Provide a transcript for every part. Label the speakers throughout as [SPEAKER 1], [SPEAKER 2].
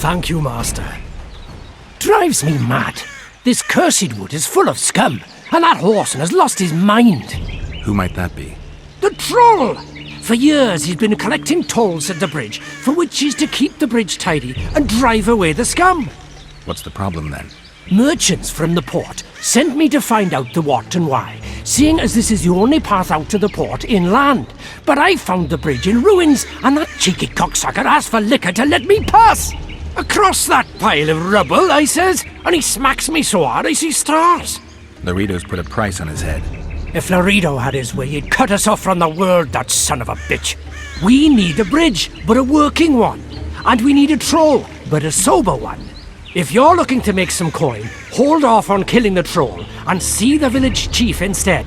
[SPEAKER 1] Thank you, master. Drives me mad. This cursed wood is full of scum, and that horseman has lost his mind.
[SPEAKER 2] Who might that be?
[SPEAKER 1] The troll! For years he's been collecting tolls at the bridge, for which is to keep the bridge tidy and drive away the scum.
[SPEAKER 2] What's the problem then?
[SPEAKER 1] Merchants from the port sent me to find out the what and why, seeing as this is the only path out to the port inland. But I found the bridge in ruins, and that cheeky cocksucker asked for liquor to let me pass. Across that pile of rubble, I says, and he smacks me so hard I see stars.
[SPEAKER 2] Laredo's put a price on his head.
[SPEAKER 1] If Laredo had his way, he'd cut us off from the world, that son of a bitch. We need a bridge, but a working one. And we need a troll, but a sober one. If you're looking to make some coin, hold off on killing the troll and see the village chief instead.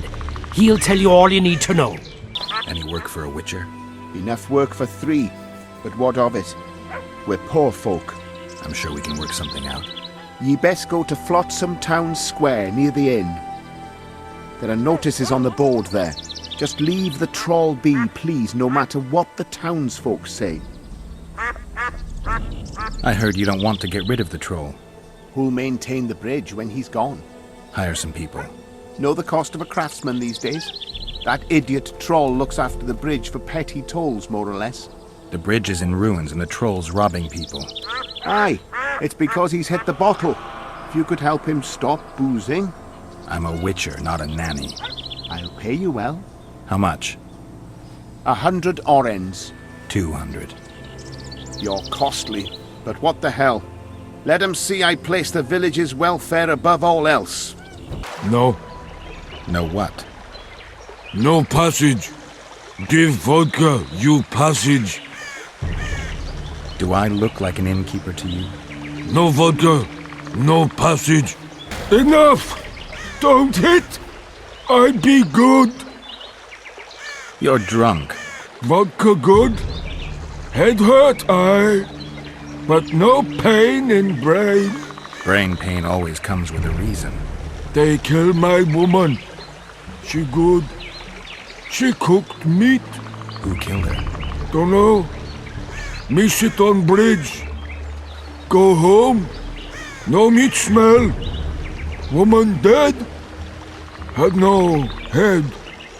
[SPEAKER 1] He'll tell you all you need to know.
[SPEAKER 2] Any work for a witcher?
[SPEAKER 3] Enough work for 3, but what of it? We're poor folk.
[SPEAKER 2] I'm sure we can work something out.
[SPEAKER 3] Ye best go to Flotsam Town Square near the inn. There are notices on the board there. Just leave the troll be, please, no matter what the townsfolk say.
[SPEAKER 2] I heard you don't want to get rid of the troll.
[SPEAKER 3] Who'll maintain the bridge when he's gone?
[SPEAKER 2] Hire some people.
[SPEAKER 3] Know the cost of a craftsman these days? That idiot troll looks after the bridge for petty tolls, more or less.
[SPEAKER 2] The bridge is in ruins and the troll's robbing people.
[SPEAKER 3] Aye, it's because he's hit the bottle. If you could help him stop boozing...
[SPEAKER 2] I'm a witcher, not a nanny.
[SPEAKER 3] I'll pay you well.
[SPEAKER 2] How much?
[SPEAKER 3] 100 orens.
[SPEAKER 2] 200.
[SPEAKER 3] You're costly, but what the hell? Let 'em see I place the village's welfare above all else.
[SPEAKER 4] No.
[SPEAKER 2] No what?
[SPEAKER 4] No passage. Give vodka, you passage.
[SPEAKER 2] Do I look like an innkeeper to you?
[SPEAKER 4] No vodka. No passage. Enough! Don't hit! I be good.
[SPEAKER 2] You're drunk.
[SPEAKER 4] Vodka good. Head hurt, aye. But no pain in brain.
[SPEAKER 2] Brain pain always comes with a reason.
[SPEAKER 4] They kill my woman. She good. She cooked meat.
[SPEAKER 2] Who killed her?
[SPEAKER 4] Dunno. Me sit on bridge. Go home. No meat smell. Woman dead. Had no head.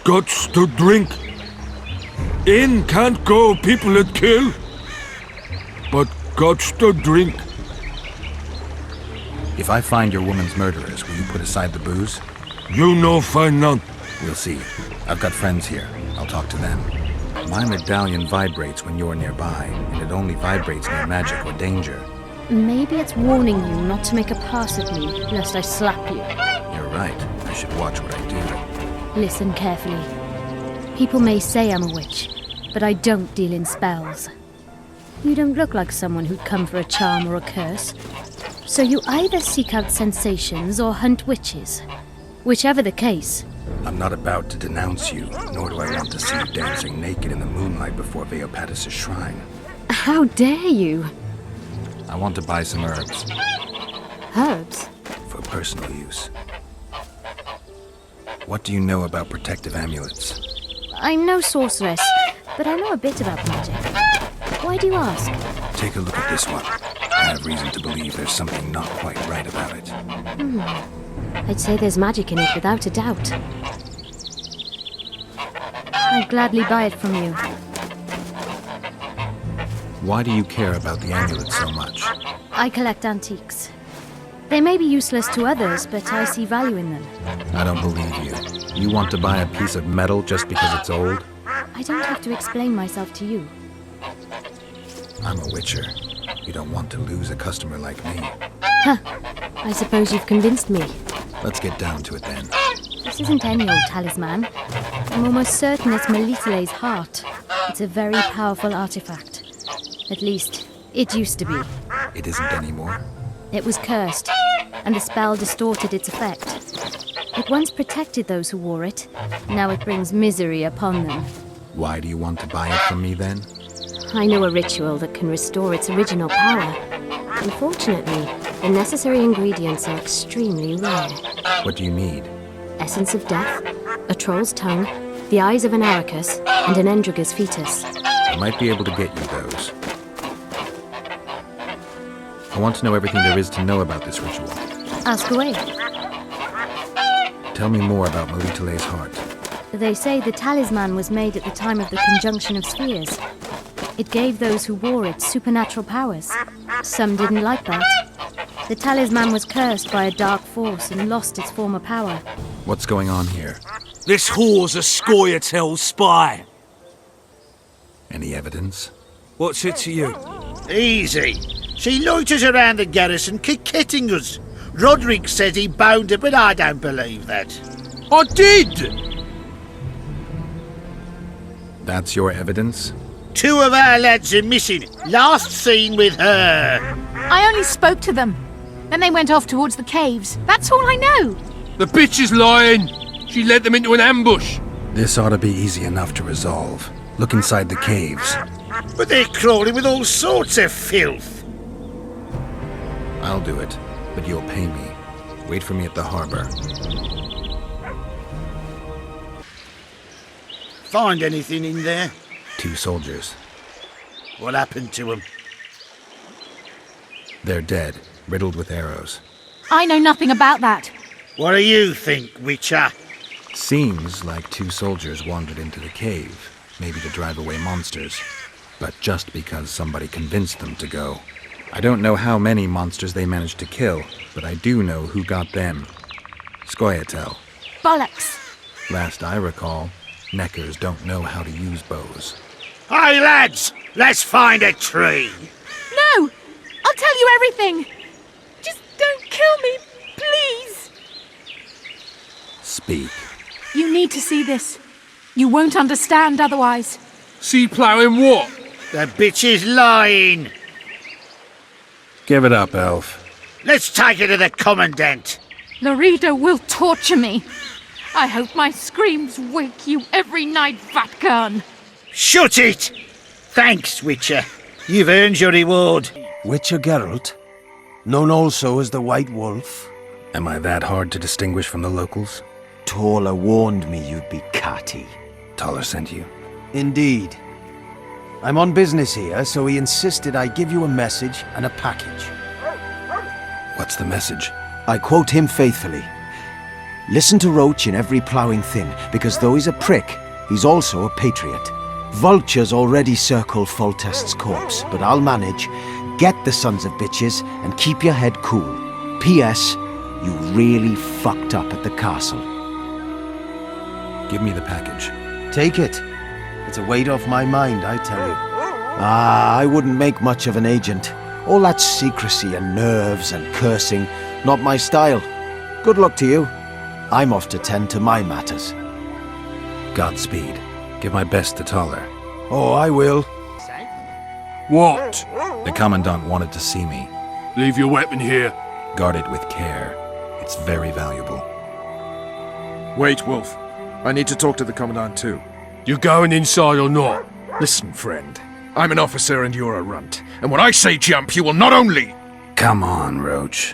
[SPEAKER 4] Guts to drink. In can't go people that kill. But guts to drink.
[SPEAKER 2] If I find your woman's murderers, will you put aside the booze?
[SPEAKER 4] You no find none.
[SPEAKER 2] We'll see. I've got friends here. I'll talk to them. My medallion vibrates when you're nearby, and it only vibrates near magic or danger.
[SPEAKER 5] Maybe it's warning you not to make a pass at me, lest I slap you.
[SPEAKER 2] You're right. I should watch what I do.
[SPEAKER 5] Listen carefully. People may say I'm a witch, but I don't deal in spells. You don't look like someone who'd come for a charm or a curse. So you either seek out sensations or hunt witches. Whichever the case.
[SPEAKER 2] I'm not about to denounce you, nor do I want to see you dancing naked in the moonlight before Veopatis' shrine.
[SPEAKER 5] How dare you?
[SPEAKER 2] I want to buy some herbs.
[SPEAKER 5] Herbs?
[SPEAKER 2] For personal use. What do you know about protective amulets?
[SPEAKER 5] I'm no sorceress, but I know a bit about magic. Why do you ask?
[SPEAKER 2] Take a look at this one. I have reason to believe there's something not quite right about it.
[SPEAKER 5] I'd say there's magic in it without a doubt. I'd gladly buy it from you.
[SPEAKER 2] Why do you care about the amulet so much?
[SPEAKER 5] I collect antiques. They may be useless to others, but I see value in them.
[SPEAKER 2] I don't believe you. You want to buy a piece of metal just because it's old?
[SPEAKER 5] I don't have to explain myself to you.
[SPEAKER 2] I'm a witcher. You don't want to lose a customer like me.
[SPEAKER 5] I suppose you've convinced me.
[SPEAKER 2] Let's get down to it then.
[SPEAKER 5] This isn't any old talisman. I'm almost certain it's Melitele's heart. It's a very powerful artifact. At least, it used to be.
[SPEAKER 2] It isn't anymore?
[SPEAKER 5] It was cursed, and the spell distorted its effect. It once protected those who wore it. Now it brings misery upon them.
[SPEAKER 2] Why do you want to buy it from me then?
[SPEAKER 5] I know a ritual that can restore its original power. Unfortunately, the necessary ingredients are extremely rare.
[SPEAKER 2] What do you need?
[SPEAKER 5] Essence of death, a troll's tongue, the eyes of an Aracus, and an Endriga's fetus.
[SPEAKER 2] I might be able to get you those. I want to know everything there is to know about this ritual.
[SPEAKER 5] Ask away.
[SPEAKER 2] Tell me more about Melitele's heart.
[SPEAKER 5] They say the talisman was made at the time of the conjunction of spheres. It gave those who wore it supernatural powers. Some didn't like that. The talisman was cursed by a dark force and lost its former power.
[SPEAKER 2] What's going on here?
[SPEAKER 6] This whore's a Scoia'tael spy.
[SPEAKER 2] Any evidence?
[SPEAKER 6] What's it to you?
[SPEAKER 7] Easy. She loiters around the garrison kick-kitting us. Roderick says he bound her, but I don't believe that.
[SPEAKER 6] I did!
[SPEAKER 2] That's your evidence?
[SPEAKER 7] 2 of our lads are missing. Last seen with her.
[SPEAKER 8] I only spoke to them. Then they went off towards the caves. That's all I know.
[SPEAKER 6] The bitch is lying! She led them into an ambush!
[SPEAKER 2] This ought to be easy enough to resolve. Look inside the caves.
[SPEAKER 7] But they're crawling with all sorts of filth.
[SPEAKER 2] I'll do it, but you'll pay me. Wait for me at the harbor.
[SPEAKER 7] Find anything in there?
[SPEAKER 2] 2 soldiers.
[SPEAKER 7] What happened to them?
[SPEAKER 2] They're dead, riddled with arrows.
[SPEAKER 8] I know nothing about that.
[SPEAKER 7] What do you think, Witcher?
[SPEAKER 2] Seems like 2 soldiers wandered into the cave, maybe to drive away monsters. But just because somebody convinced them to go. I don't know how many monsters they managed to kill, but I do know who got them. Scoia'tael.
[SPEAKER 8] Bollocks.
[SPEAKER 2] Last I recall, Neckers don't know how to use bows.
[SPEAKER 7] Hey, lads! Let's find a tree.
[SPEAKER 8] No! I'll tell you everything. Just don't kill me, please.
[SPEAKER 2] Speak.
[SPEAKER 8] You need to see this. You won't understand otherwise.
[SPEAKER 6] Sea ploughing what?
[SPEAKER 7] The bitch is lying.
[SPEAKER 2] Give it up, Elf.
[SPEAKER 7] Let's take her to the Commandant.
[SPEAKER 8] Laredo will torture me. I hope my screams wake you every night, Vatkarn.
[SPEAKER 7] Shut it! Thanks, Witcher. You've earned your reward.
[SPEAKER 9] Witcher Geralt, known also as the White Wolf.
[SPEAKER 2] Am I that hard to distinguish from the locals?
[SPEAKER 9] Torla warned me you'd be catty.
[SPEAKER 2] Taller sent you.
[SPEAKER 9] Indeed. I'm on business here, so he insisted I give you a message and a package.
[SPEAKER 2] What's the message?
[SPEAKER 9] I quote him faithfully. Listen to Roach in every ploughing thing, because though he's a prick, he's also a patriot. Vultures already circle Foltest's corpse, but I'll manage. Get the sons of bitches and keep your head cool. P.S. You really fucked up at the castle.
[SPEAKER 2] Give me the package.
[SPEAKER 9] Take it. It's a weight off my mind, I tell you. I wouldn't make much of an agent. All that secrecy and nerves and cursing, not my style. Good luck to you. I'm off to tend to my matters.
[SPEAKER 2] Godspeed. Give my best to Taller.
[SPEAKER 9] Oh, I will.
[SPEAKER 6] What?
[SPEAKER 2] The Commandant wanted to see me.
[SPEAKER 6] Leave your weapon here.
[SPEAKER 2] Guard it with care. It's very valuable.
[SPEAKER 10] Wait, Wolf. I need to talk to the Commandant too.
[SPEAKER 6] You going inside or not?
[SPEAKER 10] Listen, friend. I'm an officer and you're a runt. And when I say jump, you will not only...
[SPEAKER 2] Come on, Roach.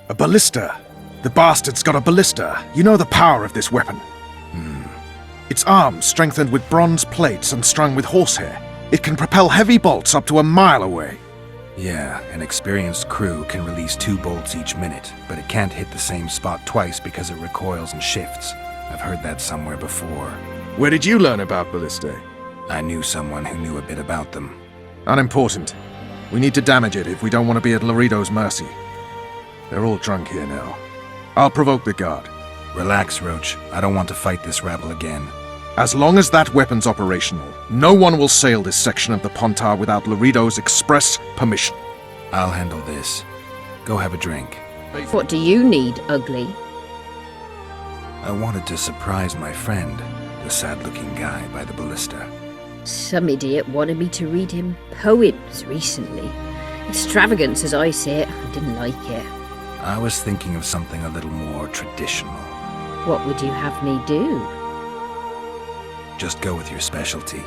[SPEAKER 10] A ballista. The bastard's got a ballista. You know the power of this weapon. Its arms strengthened with bronze plates and strung with horsehair. It can propel heavy bolts up to a mile away.
[SPEAKER 2] Yeah, an experienced crew can release 2 bolts each minute, but it can't hit the same spot twice because it recoils and shifts. I've heard that somewhere before.
[SPEAKER 10] Where did you learn about ballistae?
[SPEAKER 2] I knew someone who knew a bit about them.
[SPEAKER 10] Unimportant. We need to damage it if we don't want to be at Laredo's mercy. They're all drunk here now. I'll provoke the guard.
[SPEAKER 2] Relax, Roach. I don't want to fight this rabble again.
[SPEAKER 10] As long as that weapon's operational, no one will sail this section of the Pontar without Laredo's express permission.
[SPEAKER 2] I'll handle this. Go have a drink.
[SPEAKER 11] What do you need, ugly?
[SPEAKER 2] I wanted to surprise my friend, the sad-looking guy by the ballista.
[SPEAKER 11] Some idiot wanted me to read him poems recently. Extravagance, as I see it. I didn't like it.
[SPEAKER 2] I was thinking of something a little more traditional.
[SPEAKER 11] What would you have me do?
[SPEAKER 2] Just go with your specialty.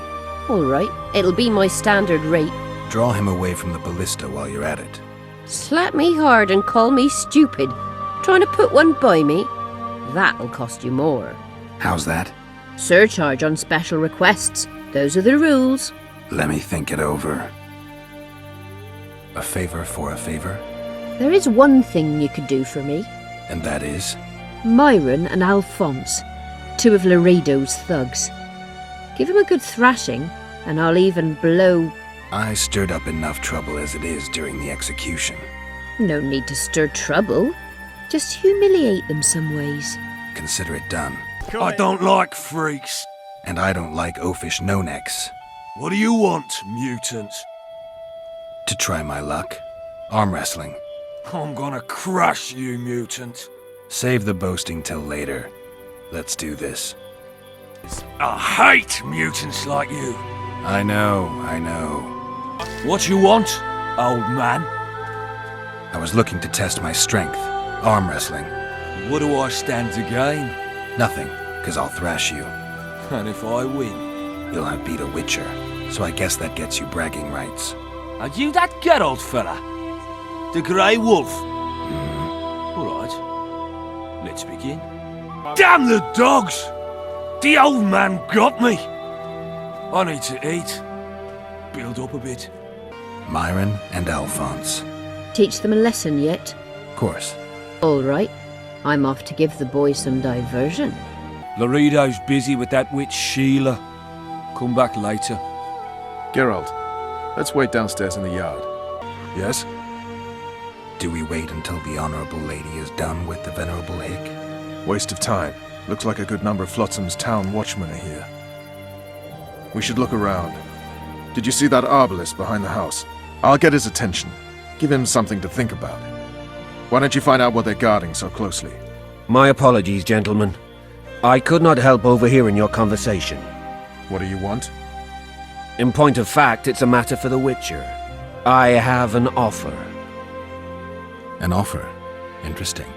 [SPEAKER 11] All right, it'll be my standard rate.
[SPEAKER 2] Draw him away from the ballista while you're at it.
[SPEAKER 11] Slap me hard and call me stupid. Trying to put one by me? That'll cost you more.
[SPEAKER 2] How's that?
[SPEAKER 11] Surcharge on special requests. Those are the rules.
[SPEAKER 2] Let me think it over. A favor for a favor?
[SPEAKER 11] There is one thing you could do for me.
[SPEAKER 2] And that is?
[SPEAKER 11] Myron and Alphonse, two of Laredo's thugs. Give them a good thrashing, and I'll even blow...
[SPEAKER 2] I stirred up enough trouble as it is during the execution.
[SPEAKER 11] No need to stir trouble. Just humiliate them some ways.
[SPEAKER 2] Consider it done.
[SPEAKER 6] I don't like freaks.
[SPEAKER 2] And I don't like oafish no-necks.
[SPEAKER 6] What do you want, mutant?
[SPEAKER 2] To try my luck. Arm wrestling.
[SPEAKER 6] I'm gonna crush you, mutant.
[SPEAKER 2] Save the boasting till later. Let's do this.
[SPEAKER 6] I hate mutants like you.
[SPEAKER 2] I know.
[SPEAKER 6] What you want, old man?
[SPEAKER 2] I was looking to test my strength. Arm wrestling.
[SPEAKER 6] What do I stand to gain?
[SPEAKER 2] Nothing, 'cause I'll thrash you.
[SPEAKER 6] And if I win?
[SPEAKER 2] You'll have beat a witcher, so I guess that gets you bragging rights.
[SPEAKER 6] Are you that Geralt fella? The Grey Wolf? All right. Let's begin. Damn the dogs! The old man got me! I need to eat. Build up a bit.
[SPEAKER 2] Myron and Alphonse.
[SPEAKER 11] Teach them a lesson yet?
[SPEAKER 2] Of course.
[SPEAKER 11] All right. I'm off to give the boys some diversion.
[SPEAKER 6] Laredo's busy with that witch Sheila. Come back later.
[SPEAKER 10] Geralt, let's wait downstairs in the yard. Yes?
[SPEAKER 2] Do we wait until the honorable lady is done with the venerable hick?
[SPEAKER 10] Waste of time. Looks like a good number of Flotsam's town watchmen are here. We should look around. Did you see that arbalist behind the house? I'll get his attention. Give him something to think about. Why don't you find out what they're guarding so closely?
[SPEAKER 12] My apologies, gentlemen. I could not help overhearing your conversation.
[SPEAKER 10] What do you want?
[SPEAKER 12] In point of fact, it's a matter for the Witcher. I have an offer.
[SPEAKER 2] An offer? Interesting.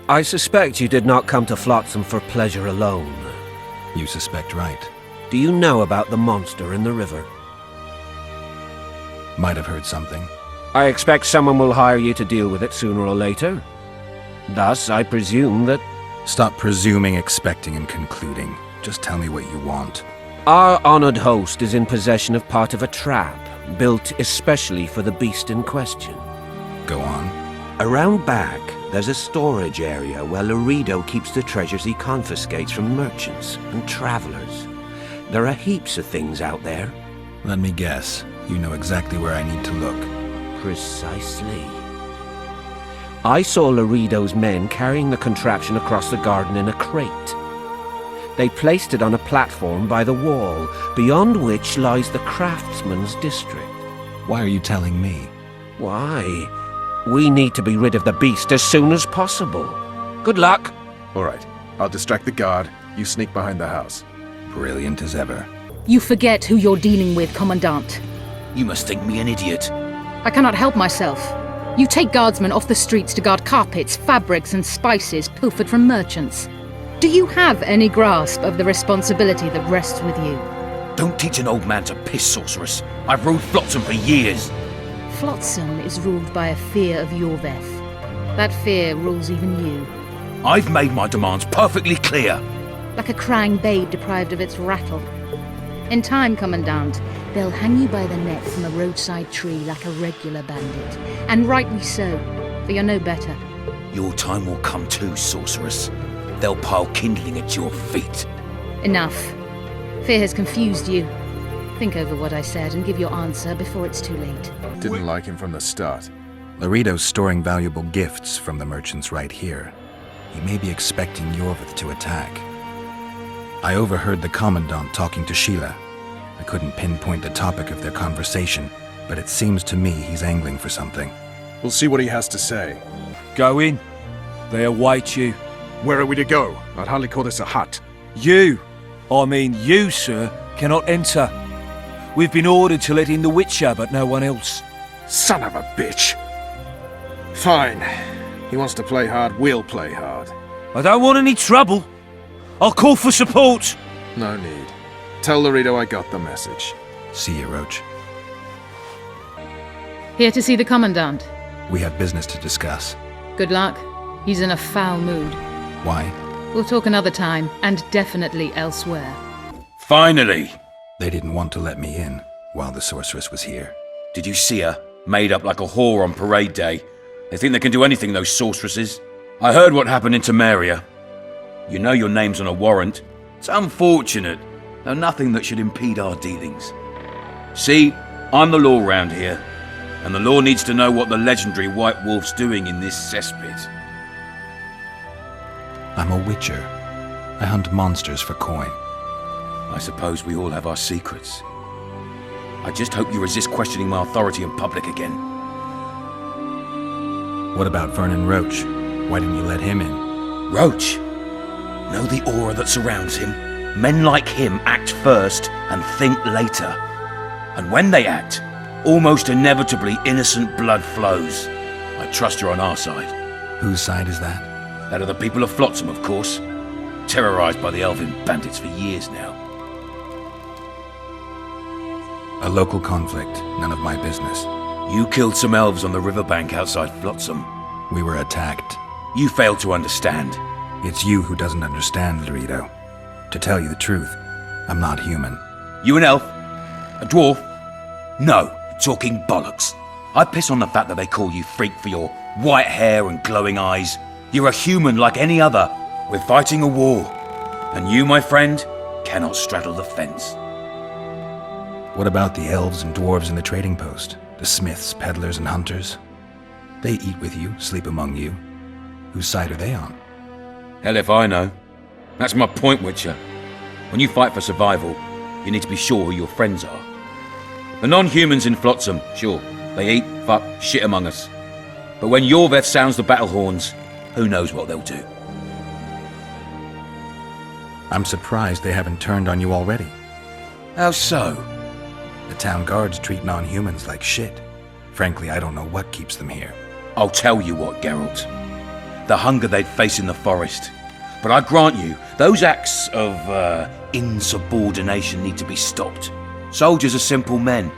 [SPEAKER 12] I suspect you did not come to Flotsam for pleasure alone.
[SPEAKER 2] You suspect right.
[SPEAKER 12] Do you know about the monster in the river?
[SPEAKER 2] Might have heard something.
[SPEAKER 12] I expect someone will hire you to deal with it sooner or later. Thus, I presume that...
[SPEAKER 2] Stop presuming, expecting, and concluding. Just tell me what you want.
[SPEAKER 12] Our honored host is in possession of part of a trap, built especially for the beast in question.
[SPEAKER 2] Go on.
[SPEAKER 12] Around back, there's a storage area where Laredo keeps the treasures he confiscates from merchants and travelers. There are heaps of things out there.
[SPEAKER 2] Let me guess. You know exactly where I need to look.
[SPEAKER 12] Precisely. I saw Laredo's men carrying the contraption across the garden in a crate. They placed it on a platform by the wall, beyond which lies the craftsman's district.
[SPEAKER 2] Why are you telling me?
[SPEAKER 12] Why? We need to be rid of the beast as soon as possible. Good luck.
[SPEAKER 10] All right. I'll distract the guard. You sneak behind the house.
[SPEAKER 2] Brilliant as ever.
[SPEAKER 13] You forget who you're dealing with, Commandant.
[SPEAKER 6] You must think me an idiot.
[SPEAKER 13] I cannot help myself. You take guardsmen off the streets to guard carpets, fabrics, and spices pilfered from merchants. Do you have any grasp of the responsibility that rests with you?
[SPEAKER 6] Don't teach an old man to piss, sorceress. I've ruled Flotsam for years.
[SPEAKER 13] Flotsam is ruled by a fear of Yorveth. That fear rules even you.
[SPEAKER 6] I've made my demands perfectly clear.
[SPEAKER 13] Like a crying babe deprived of its rattle. In time, Commandant, they'll hang you by the neck from a roadside tree like a regular bandit. And rightly so, for you're no better.
[SPEAKER 6] Your time will come too, sorceress. They'll pile kindling at your feet.
[SPEAKER 13] Enough. Fear has confused you. Think over what I said and give your answer before it's too late.
[SPEAKER 10] Didn't like him from the start.
[SPEAKER 2] Laredo's storing valuable gifts from the merchants right here. He may be expecting Yorveth to attack. I overheard the Commandant talking to Sheila. I couldn't pinpoint the topic of their conversation, but it seems to me he's angling for something.
[SPEAKER 10] We'll see what he has to say.
[SPEAKER 6] Go in. They await you.
[SPEAKER 10] Where are we to go? I'd hardly call this a hut.
[SPEAKER 6] You, sir, cannot enter. We've been ordered to let in the Witcher, but no one else.
[SPEAKER 10] Son of a bitch! Fine. He wants to play hard, we'll play hard.
[SPEAKER 6] I don't want any trouble. I'll call for support.
[SPEAKER 10] No need. Tell Laredo I got the message.
[SPEAKER 2] See you, Roach.
[SPEAKER 13] Here to see the Commandant.
[SPEAKER 2] We have business to discuss.
[SPEAKER 13] Good luck. He's in a foul mood.
[SPEAKER 2] Why?
[SPEAKER 13] We'll talk another time, and definitely elsewhere.
[SPEAKER 6] Finally!
[SPEAKER 2] They didn't want to let me in while the sorceress was here.
[SPEAKER 6] Did you see her? Made up like a whore on parade day. They think they can do anything, those sorceresses. I heard what happened in Temeria. You know your name's on a warrant. It's unfortunate, though nothing that should impede our dealings. See, I'm the law round here, and the law needs to know what the legendary White Wolf's doing in this cesspit.
[SPEAKER 2] I'm a witcher. I hunt monsters for coin.
[SPEAKER 6] I suppose we all have our secrets. I just hope you resist questioning my authority in public again.
[SPEAKER 2] What about Vernon Roach? Why didn't you let him in?
[SPEAKER 6] Roach? Know the aura that surrounds him? Men like him act first and think later. And when they act, almost inevitably innocent blood flows. I trust you're on our side.
[SPEAKER 2] Whose side is that?
[SPEAKER 6] That of the people of Flotsam, of course. Terrorized by the elven bandits for years now.
[SPEAKER 2] A local conflict, none of my business.
[SPEAKER 6] You killed some elves on the riverbank outside Flotsam.
[SPEAKER 2] We were attacked.
[SPEAKER 6] You failed to understand.
[SPEAKER 2] It's you who doesn't understand, Laredo. To tell you the truth, I'm not human.
[SPEAKER 6] You an elf? A dwarf? No, talking bollocks. I piss on the fact that they call you freak for your white hair and glowing eyes. You're a human like any other. We're fighting a war. And you, my friend, cannot straddle the fence.
[SPEAKER 2] What about the elves and dwarves in the trading post? The smiths, peddlers, and hunters? They eat with you, sleep among you. Whose side are they on?
[SPEAKER 6] Hell if I know. That's my point, Witcher. When you fight for survival, you need to be sure who your friends are. The non-humans in Flotsam, sure, they eat, fuck, shit among us. But when Yorveth sounds the battle horns, who knows what they'll do.
[SPEAKER 2] I'm surprised they haven't turned on you already.
[SPEAKER 6] How so?
[SPEAKER 2] The town guards treat non-humans like shit. Frankly, I don't know what keeps them here.
[SPEAKER 6] I'll tell you what, Geralt. The hunger they'd face in the forest. But I grant you, those acts of, insubordination need to be stopped. Soldiers are simple men.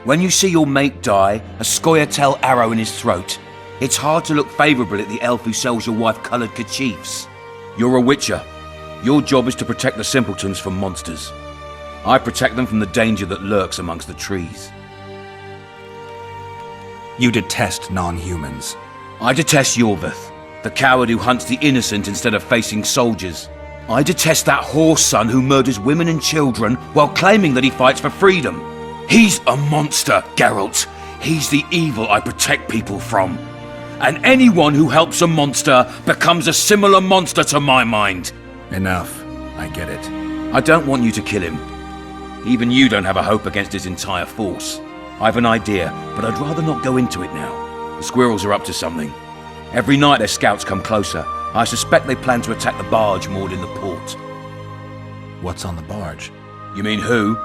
[SPEAKER 6] When you see your mate die, a Scoia'tael arrow in his throat, it's hard to look favourably at the elf who sells your wife coloured kerchiefs. You're a witcher. Your job is to protect the simpletons from monsters. I protect them from the danger that lurks amongst the trees.
[SPEAKER 2] You detest non-humans.
[SPEAKER 6] I detest Yorveth, the coward who hunts the innocent instead of facing soldiers. I detest that whore son who murders women and children while claiming that he fights for freedom. He's a monster, Geralt. He's the evil I protect people from. And anyone who helps a monster becomes a similar monster to my mind.
[SPEAKER 2] Enough. I get it.
[SPEAKER 6] I don't want you to kill him. Even you don't have a hope against his entire force. I've an idea, but I'd rather not go into it now. The squirrels are up to something. Every night their scouts come closer. I suspect they plan to attack the barge moored in the port.
[SPEAKER 2] What's on the barge?
[SPEAKER 6] You mean who?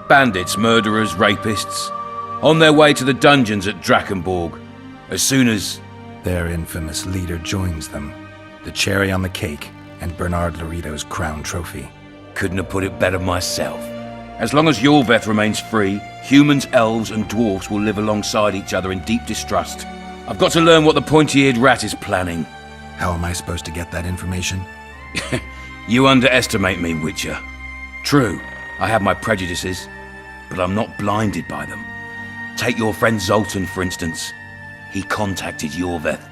[SPEAKER 6] Bandits, murderers, rapists. On their way to the dungeons at Drakenborg. As soon as...
[SPEAKER 2] Their infamous leader joins them. The cherry on the cake, and Bernard Laredo's crown trophy.
[SPEAKER 6] Couldn't have put it better myself. As long as Yorveth remains free, humans, elves, and dwarfs will live alongside each other in deep distrust. I've got to learn what the pointy-eared rat is planning.
[SPEAKER 2] How am I supposed to get that information?
[SPEAKER 6] You underestimate me, Witcher. True, I have my prejudices, but I'm not blinded by them. Take your friend Zoltan, for instance. He contacted Yorveth.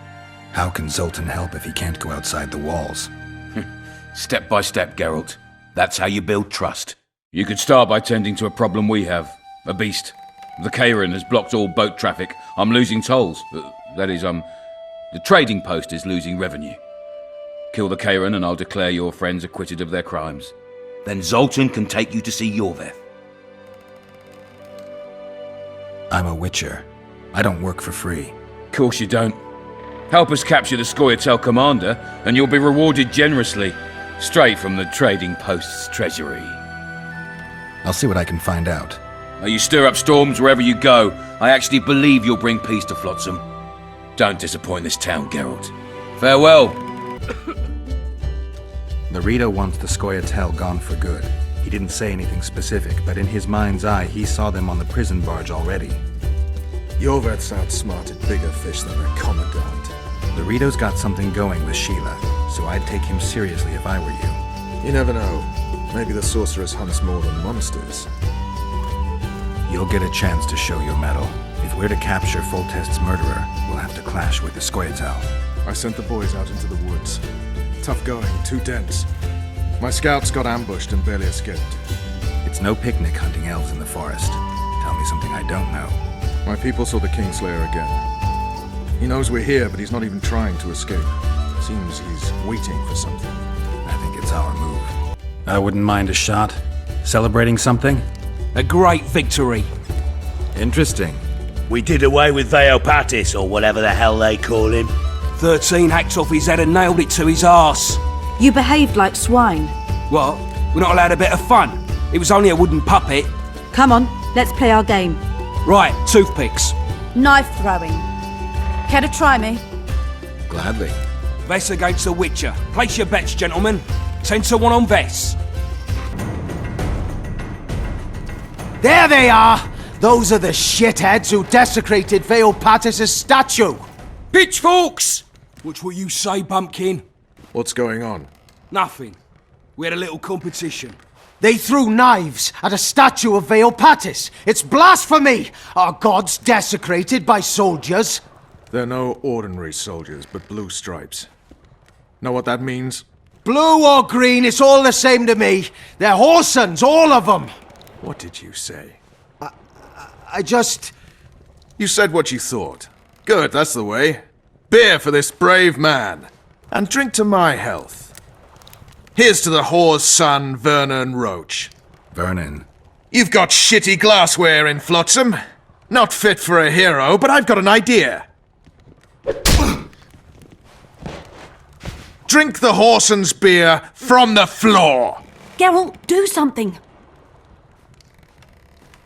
[SPEAKER 2] How can Zoltan help if he can't go outside the walls?
[SPEAKER 6] Step by step, Geralt. That's how you build trust. You could start by tending to a problem we have. A beast. The Kairin has blocked all boat traffic. I'm losing tolls. That is, the trading post is losing revenue. Kill the Kairin and I'll declare your friends acquitted of their crimes. Then Zoltan can take you to see Yorveth.
[SPEAKER 2] I'm a witcher. I don't work for free.
[SPEAKER 6] Course you don't. Help us capture the Scoia'tael commander, and you'll be rewarded generously. Straight from the trading post's treasury.
[SPEAKER 2] I'll see what I can find out.
[SPEAKER 6] You stir up storms wherever you go. I actually believe you'll bring peace to Flotsam. Don't disappoint this town, Geralt. Farewell.
[SPEAKER 2] Laredo wants the Scoia'tael gone for good. He didn't say anything specific, but in his mind's eye, he saw them on the prison barge already.
[SPEAKER 10] Yorveth's outsmarted bigger fish than their commandant.
[SPEAKER 2] Laredo's got something going with Sheila, so I'd take him seriously if I were you.
[SPEAKER 10] You never know. Maybe the sorceress hunts more than monsters.
[SPEAKER 2] You'll get a chance to show your mettle, If we're to capture Foltest's murderer, we'll have to clash with the Scoia'tael.
[SPEAKER 10] I sent the boys out into the woods. Tough going, too dense. My scouts got ambushed and barely escaped.
[SPEAKER 2] It's no picnic hunting elves in the forest. Tell me something I don't know.
[SPEAKER 10] My people saw the Kingslayer again. He knows we're here, but he's not even trying to escape. Seems he's waiting for something.
[SPEAKER 2] I think it's our move. I wouldn't mind a shot. Celebrating something?
[SPEAKER 6] A great victory.
[SPEAKER 2] Interesting.
[SPEAKER 7] We did away with Veopatis, or whatever the hell they call him.
[SPEAKER 6] 13 hacked off his head and nailed it to his arse.
[SPEAKER 14] You behaved like swine.
[SPEAKER 6] What? We're not allowed a bit of fun? It was only a wooden puppet.
[SPEAKER 14] Come on, let's play our game.
[SPEAKER 6] Right, toothpicks.
[SPEAKER 14] Knife throwing. Care to try me?
[SPEAKER 2] Gladly.
[SPEAKER 6] Vess against the Witcher. Place your bets, gentlemen. 10 to 1 on Vess.
[SPEAKER 9] There they are! Those are the shitheads who desecrated Veopatis' statue!
[SPEAKER 6] Pitchforks! Which will you say, Bumpkin?
[SPEAKER 10] What's going on?
[SPEAKER 6] Nothing. We had a little competition.
[SPEAKER 9] They threw knives at a statue of Veopatis! It's blasphemy! Our gods desecrated by soldiers!
[SPEAKER 10] They're no ordinary soldiers, but blue stripes. Know what that means?
[SPEAKER 9] Blue or green, it's all the same to me. They're Horsons, all of them!
[SPEAKER 10] What did you say?
[SPEAKER 9] I just...
[SPEAKER 10] You said what you thought. Good, that's the way. Beer for this brave man. And drink to my health. Here's to the whore's son, Vernon Roach.
[SPEAKER 2] Vernon.
[SPEAKER 10] You've got shitty glassware in Flotsam. Not fit for a hero, but I've got an idea. Drink the Horson's beer from the floor.
[SPEAKER 14] Geralt, do something.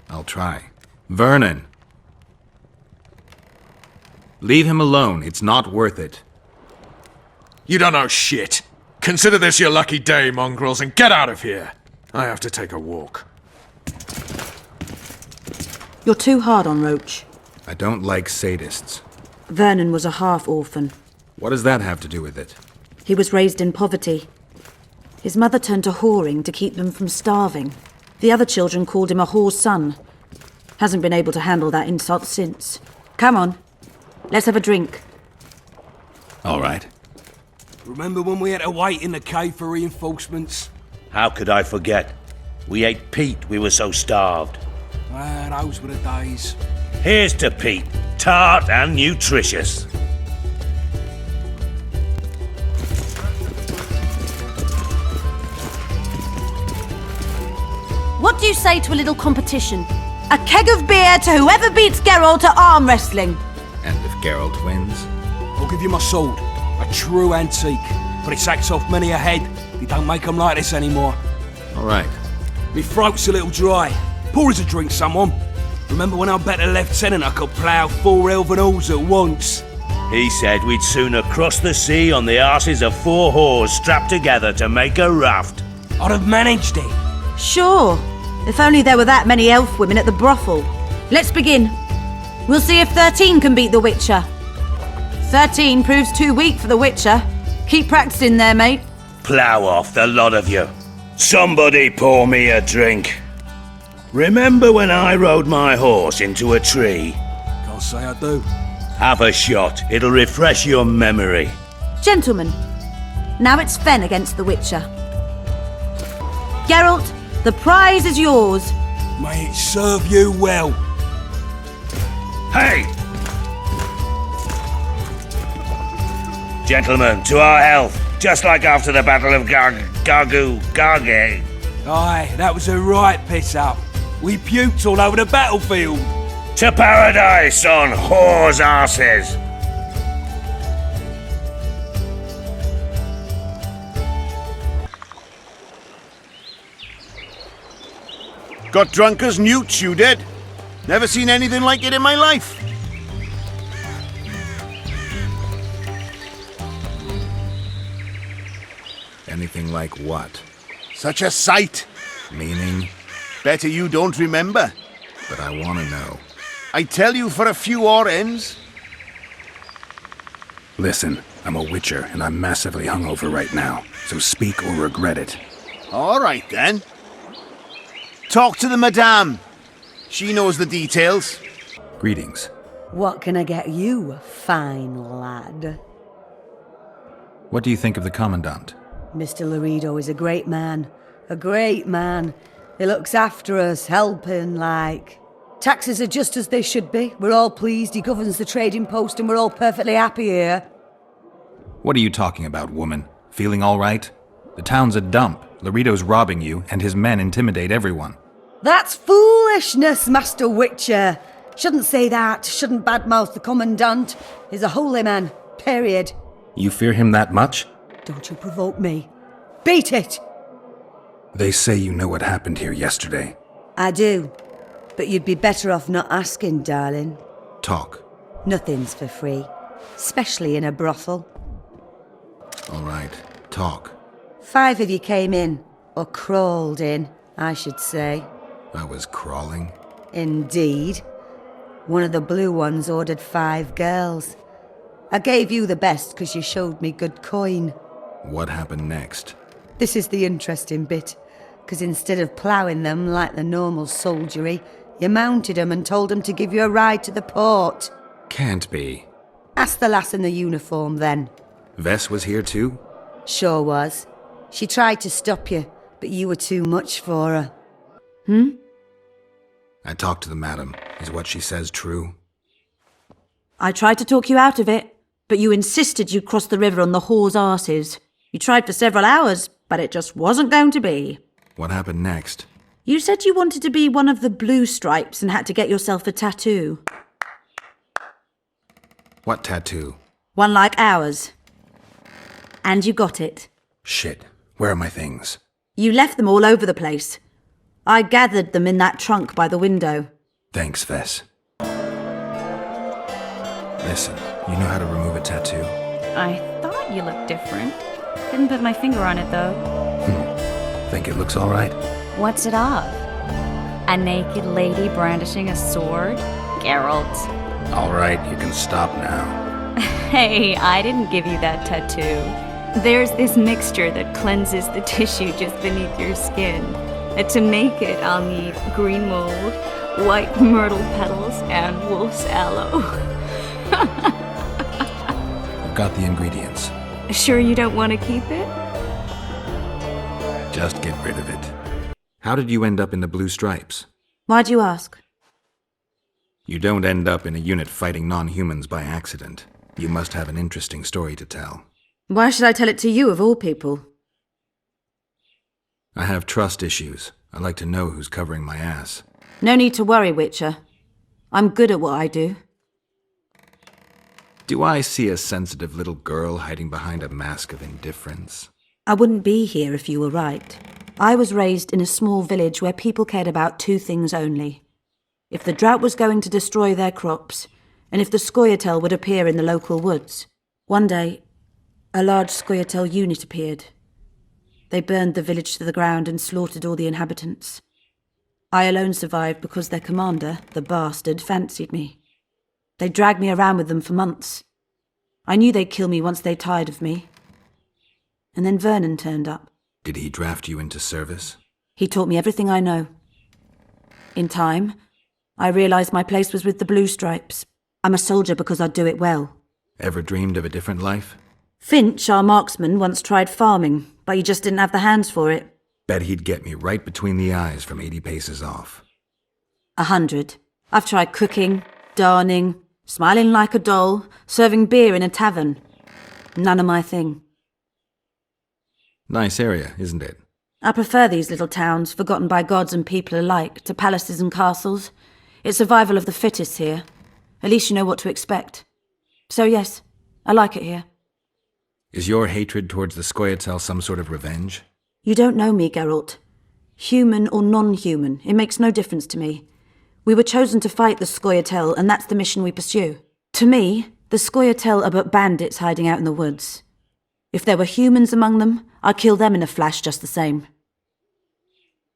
[SPEAKER 2] I'll try. Vernon. Leave him alone. It's not worth it.
[SPEAKER 10] You don't know shit. Consider this your lucky day, mongrels, and get out of here. I have to take a walk.
[SPEAKER 14] You're too hard on Roach.
[SPEAKER 2] I don't like sadists.
[SPEAKER 14] Vernon was a half-orphan.
[SPEAKER 2] What does that have to do with it?
[SPEAKER 14] He was raised in poverty. His mother turned to whoring to keep them from starving. The other children called him a whore's son. Hasn't been able to handle that insult since. Come on, let's have a drink.
[SPEAKER 2] All right.
[SPEAKER 6] Remember when we had to wait in the cave for reinforcements?
[SPEAKER 7] How could I forget? We ate peat, we were so starved.
[SPEAKER 6] Ah, those were the days.
[SPEAKER 7] Here's to peat, tart and nutritious.
[SPEAKER 14] What do you say to a little competition? A keg of beer to whoever beats Geralt at arm wrestling.
[SPEAKER 2] And if Geralt wins?
[SPEAKER 6] I'll give you my sword. A true antique. But it sacks off many a head. You don't make them like this anymore.
[SPEAKER 2] All right.
[SPEAKER 6] Me throat's a little dry. Pour us a drink, someone. Remember when I bet a lieutenant I could plough 4 elven halls at once?
[SPEAKER 7] He said we'd sooner cross the sea on the arses of 4 whores strapped together to make a raft.
[SPEAKER 6] I'd have managed it.
[SPEAKER 14] Sure, if only there were that many elf women at the brothel. Let's begin. We'll see if 13 can beat the Witcher. 13 proves too weak for the Witcher. Keep practicing there, mate.
[SPEAKER 7] Plough off, the lot of you. Somebody pour me a drink. Remember when I rode my horse into a tree?
[SPEAKER 6] Can't say I do.
[SPEAKER 7] Have a shot. It'll refresh your memory.
[SPEAKER 14] Gentlemen, now it's Fen against the Witcher. Geralt, the prize is yours.
[SPEAKER 6] May it serve you well.
[SPEAKER 7] Hey! Gentlemen, to our health. Just like after the Battle of Garge.
[SPEAKER 6] Aye, that was a right piss-up. We puked all over the battlefield.
[SPEAKER 7] To paradise on whores' arses.
[SPEAKER 3] Got drunk as newts, you did. Never seen anything like it in my life.
[SPEAKER 2] Anything like what?
[SPEAKER 3] Such a sight.
[SPEAKER 2] Meaning?
[SPEAKER 3] Better you don't remember.
[SPEAKER 2] But I want to know.
[SPEAKER 3] I tell you for a few odd ends.
[SPEAKER 2] Listen, I'm a witcher, and I'm massively hungover right now, so speak or regret it.
[SPEAKER 3] All right, then. Talk to the madame. She knows the details.
[SPEAKER 2] Greetings.
[SPEAKER 15] What can I get you, fine lad?
[SPEAKER 2] What do you think of the Commandant?
[SPEAKER 15] Mr. Laredo is a great man. A great man. He looks after us, helping, like. Taxes are just as they should be. We're all pleased he governs the trading post and we're all perfectly happy here.
[SPEAKER 2] What are you talking about, woman? Feeling all right? The town's a dump. Laredo's robbing you, and his men intimidate everyone.
[SPEAKER 15] That's foolishness, Master Witcher. Shouldn't say that. Shouldn't badmouth the Commandant. He's a holy man. Period.
[SPEAKER 2] You fear him that much?
[SPEAKER 15] Don't you provoke me. Beat it!
[SPEAKER 2] They say you know what happened here yesterday.
[SPEAKER 15] I do. But you'd be better off not asking, darling.
[SPEAKER 2] Talk.
[SPEAKER 15] Nothing's for free. Especially in a brothel.
[SPEAKER 2] All right, talk.
[SPEAKER 15] 5 of you came in. Or crawled in, I should say.
[SPEAKER 2] I was crawling?
[SPEAKER 15] Indeed. One of the blue ones ordered 5 girls. I gave you the best because you showed me good coin.
[SPEAKER 2] What happened next?
[SPEAKER 15] This is the interesting bit, because instead of ploughing them like the normal soldiery, you mounted them and told them to give you a ride to the port.
[SPEAKER 2] Can't be.
[SPEAKER 15] Ask the lass in the uniform then.
[SPEAKER 2] Vess was here too?
[SPEAKER 15] Sure was. She tried to stop you, but you were too much for her.
[SPEAKER 2] I talked to the madam. Is what she says true?
[SPEAKER 14] I tried to talk you out of it, but you insisted you'd cross the river on the whore's arses. You tried for several hours, but it just wasn't going to be.
[SPEAKER 2] What happened next?
[SPEAKER 14] You said you wanted to be one of the blue stripes and had to get yourself a tattoo.
[SPEAKER 2] What tattoo?
[SPEAKER 14] One like ours. And you got it.
[SPEAKER 2] Shit. Where are my things?
[SPEAKER 14] You left them all over the place. I gathered them in that trunk by the window.
[SPEAKER 2] Thanks, Vess. Listen, you know how to remove a tattoo?
[SPEAKER 16] I thought you looked different. Didn't put my finger on it, though.
[SPEAKER 2] Think it looks all right?
[SPEAKER 16] What's it of? A naked lady brandishing a sword? Geralt.
[SPEAKER 2] All right, you can stop now.
[SPEAKER 16] Hey, I didn't give you that tattoo. There's this mixture that cleanses the tissue just beneath your skin. And to make it, I'll need green mold, white myrtle petals, and wolf's aloe.
[SPEAKER 2] I've got the ingredients.
[SPEAKER 16] Sure you don't want to keep it?
[SPEAKER 2] Just get rid of it. How did you end up in the Blue Stripes?
[SPEAKER 14] Why'd you ask?
[SPEAKER 2] You don't end up in a unit fighting non-humans by accident. You must have an interesting story to tell.
[SPEAKER 14] Why should I tell it to you, of all people?
[SPEAKER 2] I have trust issues. I like to know who's covering my ass.
[SPEAKER 14] No need to worry, Witcher. I'm good at what I do.
[SPEAKER 2] Do I see a sensitive little girl hiding behind a mask of indifference?
[SPEAKER 14] I wouldn't be here if you were right. I was raised in a small village where people cared about 2 things only. If the drought was going to destroy their crops, and if the Scoia'tael would appear in the local woods. One day, a large Scoia'tael unit appeared. They burned the village to the ground and slaughtered all the inhabitants. I alone survived because their commander, the bastard, fancied me. They dragged me around with them for months. I knew they'd kill me once they tired of me. And then Vernon turned up.
[SPEAKER 2] Did he draft you into service?
[SPEAKER 14] He taught me everything I know. In time, I realized my place was with the Blue Stripes. I'm a soldier because I do it well.
[SPEAKER 2] Ever dreamed of a different life?
[SPEAKER 14] Finch, our marksman, once tried farming, but he just didn't have the hands for it.
[SPEAKER 2] Bet he'd get me right between the eyes from 80 paces off.
[SPEAKER 14] 100. I've tried cooking, darning, smiling like a doll, serving beer in a tavern. None of my thing.
[SPEAKER 2] Nice area, isn't it?
[SPEAKER 14] I prefer these little towns, forgotten by gods and people alike, to palaces and castles. It's survival of the fittest here. At least you know what to expect. So yes, I like it here.
[SPEAKER 2] Is your hatred towards the Scoia'tael some sort of revenge?
[SPEAKER 14] You don't know me, Geralt. Human or non-human, it makes no difference to me. We were chosen to fight the Scoia'tael, and that's the mission we pursue. To me, the Scoia'tael are but bandits hiding out in the woods. If there were humans among them, I'd kill them in a flash just the same.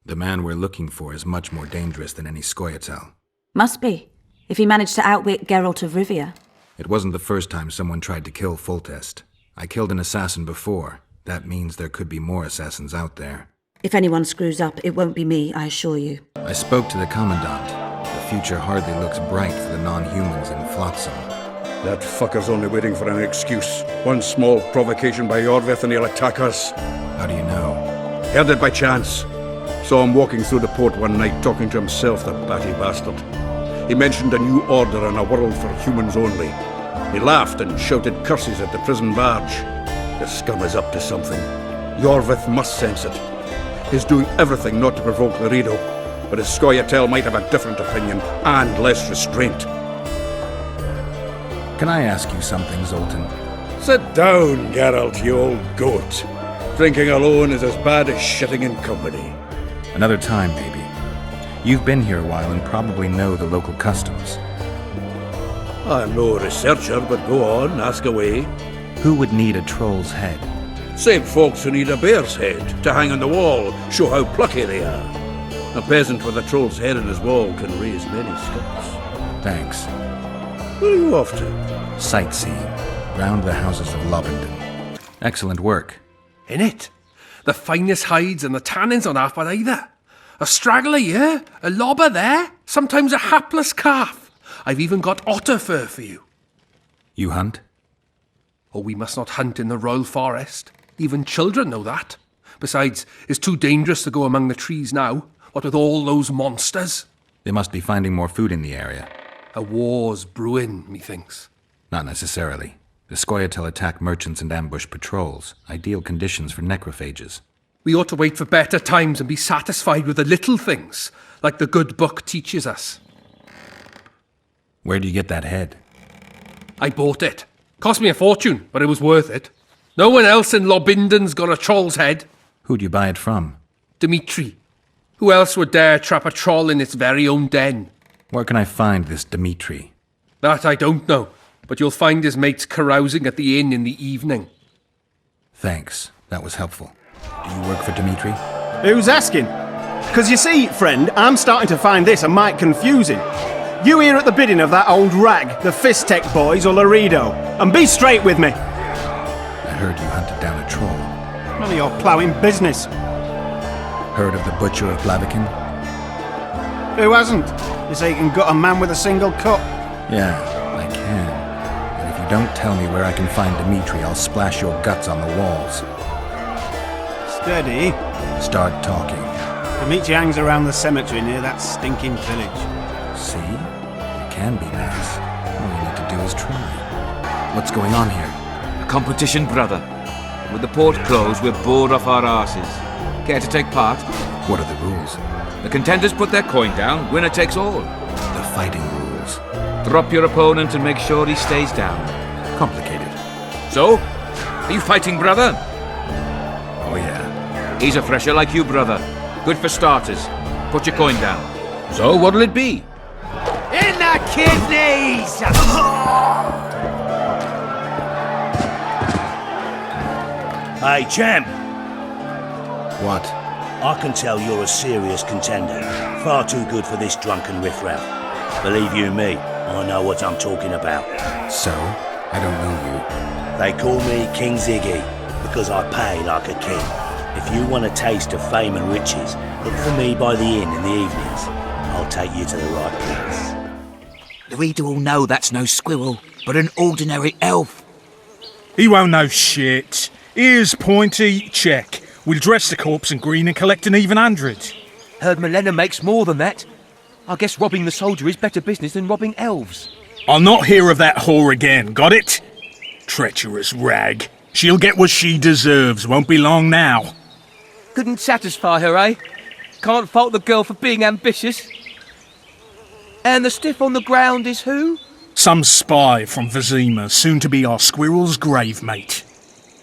[SPEAKER 2] The man we're looking for is much more dangerous than any Scoia'tael.
[SPEAKER 14] Must be, if he managed to outwit Geralt of Rivia.
[SPEAKER 2] It wasn't the first time someone tried to kill Foltest. I killed an assassin before. That means there could be more assassins out there.
[SPEAKER 14] If anyone screws up, it won't be me, I assure you.
[SPEAKER 2] I spoke to the Commandant. The future hardly looks bright for the non-humans in Flotsam.
[SPEAKER 17] That fucker's only waiting for an excuse. One small provocation by Orvith and he'll attack us.
[SPEAKER 2] How do you know?
[SPEAKER 17] Heard it by chance. Saw him walking through the port one night talking to himself, the batty bastard. He mentioned a new order and a world for humans only. He laughed and shouted curses at the prison barge. The scum is up to something. Yorvith must sense it. He's doing everything not to provoke Laredo, but his Scoia'tael might have a different opinion and less restraint.
[SPEAKER 2] Can I ask you something, Zoltan?
[SPEAKER 17] Sit down, Geralt, you old goat. Drinking alone is as bad as shitting in company.
[SPEAKER 2] Another time, maybe. You've been here a while and probably know the local customs.
[SPEAKER 17] I'm no researcher, but go on, ask away.
[SPEAKER 2] Who would need a troll's head?
[SPEAKER 17] Same folks who need a bear's head to hang on the wall, show how plucky they are. A peasant with a troll's head in his wall can raise many sticks.
[SPEAKER 2] Thanks.
[SPEAKER 17] Where are you off to?
[SPEAKER 2] Sightseeing. Round the houses of Lobendon. Excellent work.
[SPEAKER 1] In it? The finest hides and the tannins on half by either. A straggler here, a lobber there, sometimes a hapless calf. I've even got otter fur for you.
[SPEAKER 2] You hunt?
[SPEAKER 1] Oh, we must not hunt in the royal forest. Even children know that. Besides, it's too dangerous to go among the trees now, what with all those monsters.
[SPEAKER 2] They must be finding more food in the area.
[SPEAKER 1] A war's brewing, methinks.
[SPEAKER 2] Not necessarily. The Scoia'tael attack merchants and ambush patrols. Ideal conditions for necrophages.
[SPEAKER 1] We ought to wait for better times and be satisfied with the little things, like the good book teaches us.
[SPEAKER 2] Where do you get that head?
[SPEAKER 1] I bought it. Cost me a fortune, but it was worth it. No one else in Lobendon's got a troll's head.
[SPEAKER 2] Who'd you buy it from?
[SPEAKER 1] Dimitri. Who else would dare trap a troll in its very own den?
[SPEAKER 2] Where can I find this Dimitri?
[SPEAKER 1] That I don't know, but you'll find his mates carousing at the inn in the evening.
[SPEAKER 2] Thanks. That was helpful. Do you work for Dimitri?
[SPEAKER 18] Who's asking? Because you see, friend, I'm starting to find this a mite confusing. You here at the bidding of that old rag, the Fistech boys or Laredo, and be straight with me.
[SPEAKER 2] I heard you hunted down a troll.
[SPEAKER 18] None of your ploughing business.
[SPEAKER 2] Heard of the Butcher of Blaviken?
[SPEAKER 18] Who hasn't? They say you can gut a man with a single cut.
[SPEAKER 2] Yeah, I can. And if you don't tell me where I can find Dimitri, I'll splash your guts on the walls.
[SPEAKER 18] Steady.
[SPEAKER 2] Start talking.
[SPEAKER 18] Dimitri hangs around the cemetery near that stinking village.
[SPEAKER 2] See? It can be nice. All you need to do is try. What's going on here?
[SPEAKER 19] A competition, brother. With the port closed, we're bored off our asses. Care to take part?
[SPEAKER 2] What are the rules?
[SPEAKER 19] The contenders put their coin down, winner takes all.
[SPEAKER 2] The fighting rules.
[SPEAKER 19] Drop your opponent and make sure he stays down.
[SPEAKER 2] Complicated.
[SPEAKER 19] So? Are you fighting, brother?
[SPEAKER 2] Oh, yeah.
[SPEAKER 19] He's a fresher like you, brother. Good for starters. Put your coin down. So, what'll it be?
[SPEAKER 6] In the kidneys!
[SPEAKER 7] Hey, champ.
[SPEAKER 2] What?
[SPEAKER 7] I can tell you're a serious contender. Far too good for this drunken riffraff. Believe you me, I know what I'm talking about.
[SPEAKER 2] So? I don't know you.
[SPEAKER 7] They call me King Ziggy, because I pay like a king. If you want a taste of fame and riches, look for me by the inn in the evenings. I'll take you to the right place.
[SPEAKER 6] Laredo will know that's no squirrel, but an ordinary elf.
[SPEAKER 10] He won't know shit. Here's Pointy, check. We'll dress the corpse in green and collect an even 100.
[SPEAKER 6] Heard Milena makes more than that. I guess robbing the soldier is better business than robbing elves.
[SPEAKER 10] I'll not hear of that whore again, got it? Treacherous rag. She'll get what she deserves, won't be long now.
[SPEAKER 6] Couldn't satisfy her, eh? Can't fault the girl for being ambitious. And the stiff on the ground is who?
[SPEAKER 10] Some spy from Vizima, soon to be our squirrel's grave mate.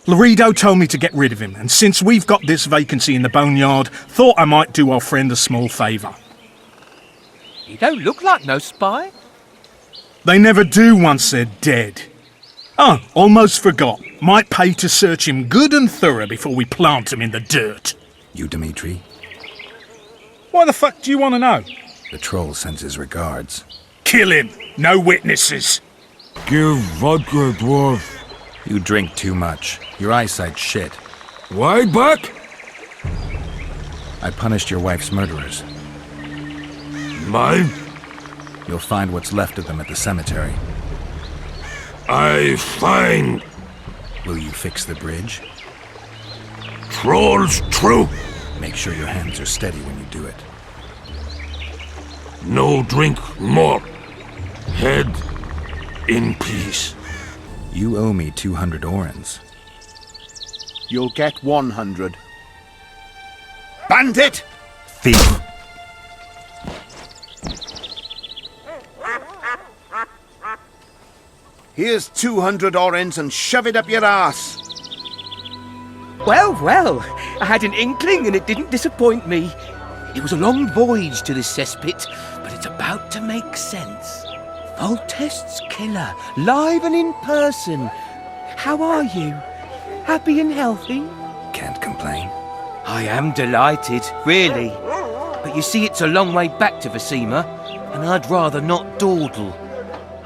[SPEAKER 10] Laredo told me to get rid of him, and since we've got this vacancy in the boneyard, thought I might do our friend a small favour.
[SPEAKER 6] You don't look like no spy.
[SPEAKER 10] They never do once they're dead. Oh, almost forgot. Might pay to search him good and thorough before we plant him in the dirt.
[SPEAKER 2] You, Dimitri?
[SPEAKER 10] Why the fuck do you want to know?
[SPEAKER 2] The troll sends his regards.
[SPEAKER 10] Kill him. No witnesses.
[SPEAKER 4] Give vodka, dwarf.
[SPEAKER 2] You drink too much. Your eyesight's shit.
[SPEAKER 4] Why, Buck?
[SPEAKER 2] I punished your wife's murderers.
[SPEAKER 4] Mine?
[SPEAKER 2] You'll find what's left of them at the cemetery.
[SPEAKER 4] I find
[SPEAKER 2] Will you fix the bridge?
[SPEAKER 4] trolls true.
[SPEAKER 2] Make sure your hands are steady when you do it.
[SPEAKER 4] No drink more. Head in peace.
[SPEAKER 2] You owe me 200 orens.
[SPEAKER 3] You'll get 100. Bandit!
[SPEAKER 2] Thief!
[SPEAKER 3] Here's 200 orens and shove it up your arse.
[SPEAKER 20] Well, well, I had an inkling and it didn't disappoint me. It was a long voyage to this cesspit, but it's about to make sense. Voltest's killer, live and in person. How are you? Happy and healthy?
[SPEAKER 2] Can't complain.
[SPEAKER 20] I am delighted, really. But you see, it's a long way back to Vasima, and I'd rather not dawdle.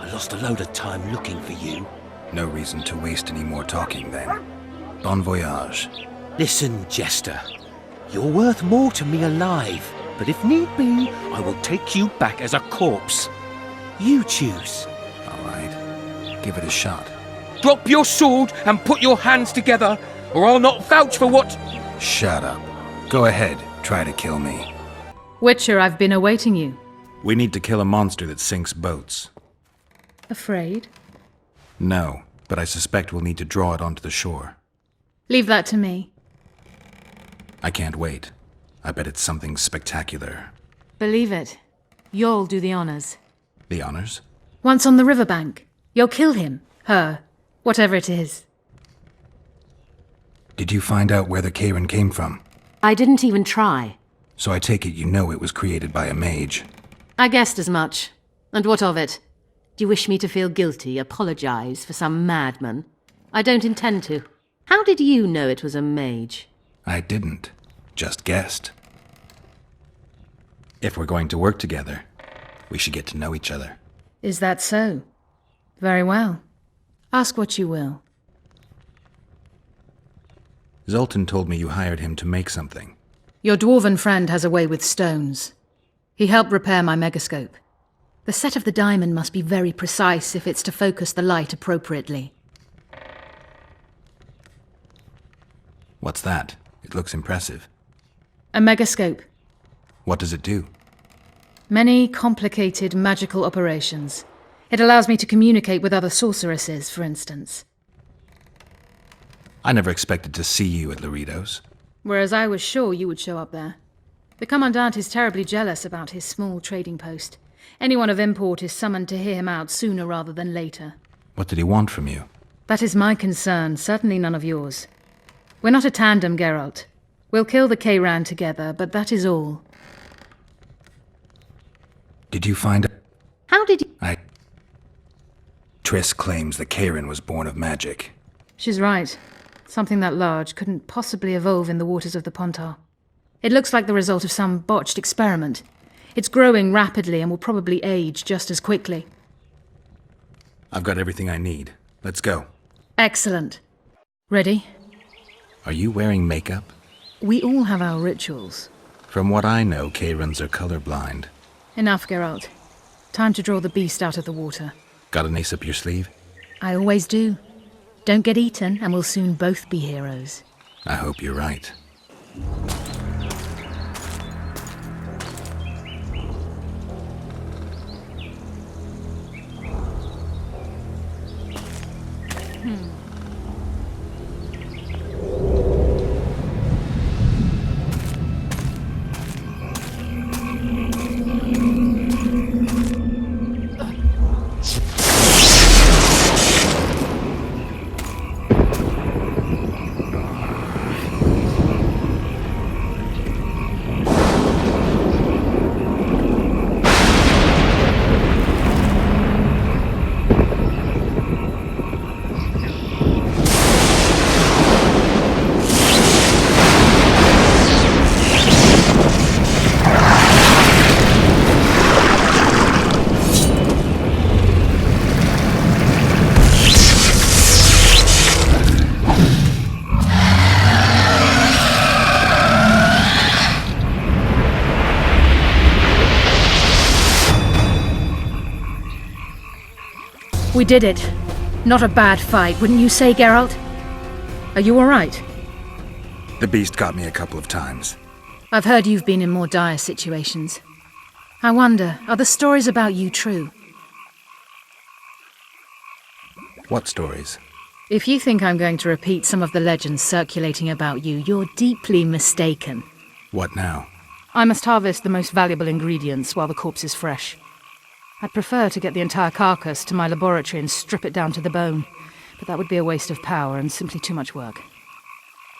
[SPEAKER 20] I lost a load of time looking for you.
[SPEAKER 2] No reason to waste any more talking then. Bon voyage.
[SPEAKER 20] Listen, Jester. You're worth more to me alive, but if need be, I will take you back as a corpse. You choose.
[SPEAKER 2] All right. Give it a shot.
[SPEAKER 20] Drop your sword and put your hands together, or I'll not vouch for what...
[SPEAKER 2] Shut up. Go ahead. Try to kill me.
[SPEAKER 13] Witcher, I've been awaiting you.
[SPEAKER 2] We need to kill a monster that sinks boats.
[SPEAKER 13] Afraid?
[SPEAKER 2] No, but I suspect we'll need to draw it onto the shore.
[SPEAKER 13] Leave that to me.
[SPEAKER 2] I can't wait. I bet it's something spectacular.
[SPEAKER 13] Believe it. You'll do the honors.
[SPEAKER 2] The honors?
[SPEAKER 13] Once on the riverbank, you'll kill him, her, whatever it is.
[SPEAKER 2] Did you find out where the Karen came from?
[SPEAKER 11] I didn't even try.
[SPEAKER 2] So I take it you know it was created by a mage.
[SPEAKER 11] I guessed as much. And what of it? Do you wish me to feel guilty, apologize for some madman? I don't intend to. How did you know it was a mage?
[SPEAKER 2] I didn't. Just guessed. If we're going to work together, we should get to know each other.
[SPEAKER 13] Is that so? Very well. Ask what you will.
[SPEAKER 2] Zoltan told me you hired him to make something.
[SPEAKER 13] Your dwarven friend has a way with stones. He helped repair my megascope. The set of the diamond must be very precise if it's to focus the light appropriately.
[SPEAKER 2] What's that? It looks impressive.
[SPEAKER 13] A megascope.
[SPEAKER 2] What does it do?
[SPEAKER 13] Many complicated magical operations. It allows me to communicate with other sorceresses, for instance.
[SPEAKER 2] I never expected to see you at Laredo's.
[SPEAKER 13] Whereas I was sure you would show up there. The Commandant is terribly jealous about his small trading post. Anyone of import is summoned to hear him out sooner rather than later.
[SPEAKER 2] What did he want from you?
[SPEAKER 13] That is my concern, certainly none of yours. We're not a tandem, Geralt. We'll kill the Kayran together, but that is all.
[SPEAKER 2] Did you find...
[SPEAKER 11] How did you...
[SPEAKER 2] Triss claims the Karen was born of magic.
[SPEAKER 13] She's right. Something that large couldn't possibly evolve in the waters of the Pontar. It looks like the result of some botched experiment. It's growing rapidly and will probably age just as quickly.
[SPEAKER 2] I've got everything I need. Let's go.
[SPEAKER 13] Excellent. Ready?
[SPEAKER 2] Are you wearing makeup?
[SPEAKER 13] We all have our rituals.
[SPEAKER 2] From what I know, Karens are colorblind.
[SPEAKER 13] Enough, Geralt. Time to draw the beast out of the water.
[SPEAKER 2] Got an ace up your sleeve?
[SPEAKER 13] I always do. Don't get eaten, and we'll soon both be heroes.
[SPEAKER 2] I hope you're right.
[SPEAKER 13] We did it. Not a bad fight, wouldn't you say, Geralt? Are you alright?
[SPEAKER 2] The beast got me a couple of times.
[SPEAKER 13] I've heard you've been in more dire situations. I wonder, are the stories about you true?
[SPEAKER 2] What stories?
[SPEAKER 13] If you think I'm going to repeat some of the legends circulating about you, you're deeply mistaken.
[SPEAKER 2] What now?
[SPEAKER 13] I must harvest the most valuable ingredients while the corpse is fresh. I'd prefer to get the entire carcass to my laboratory and strip it down to the bone, but that would be a waste of power and simply too much work.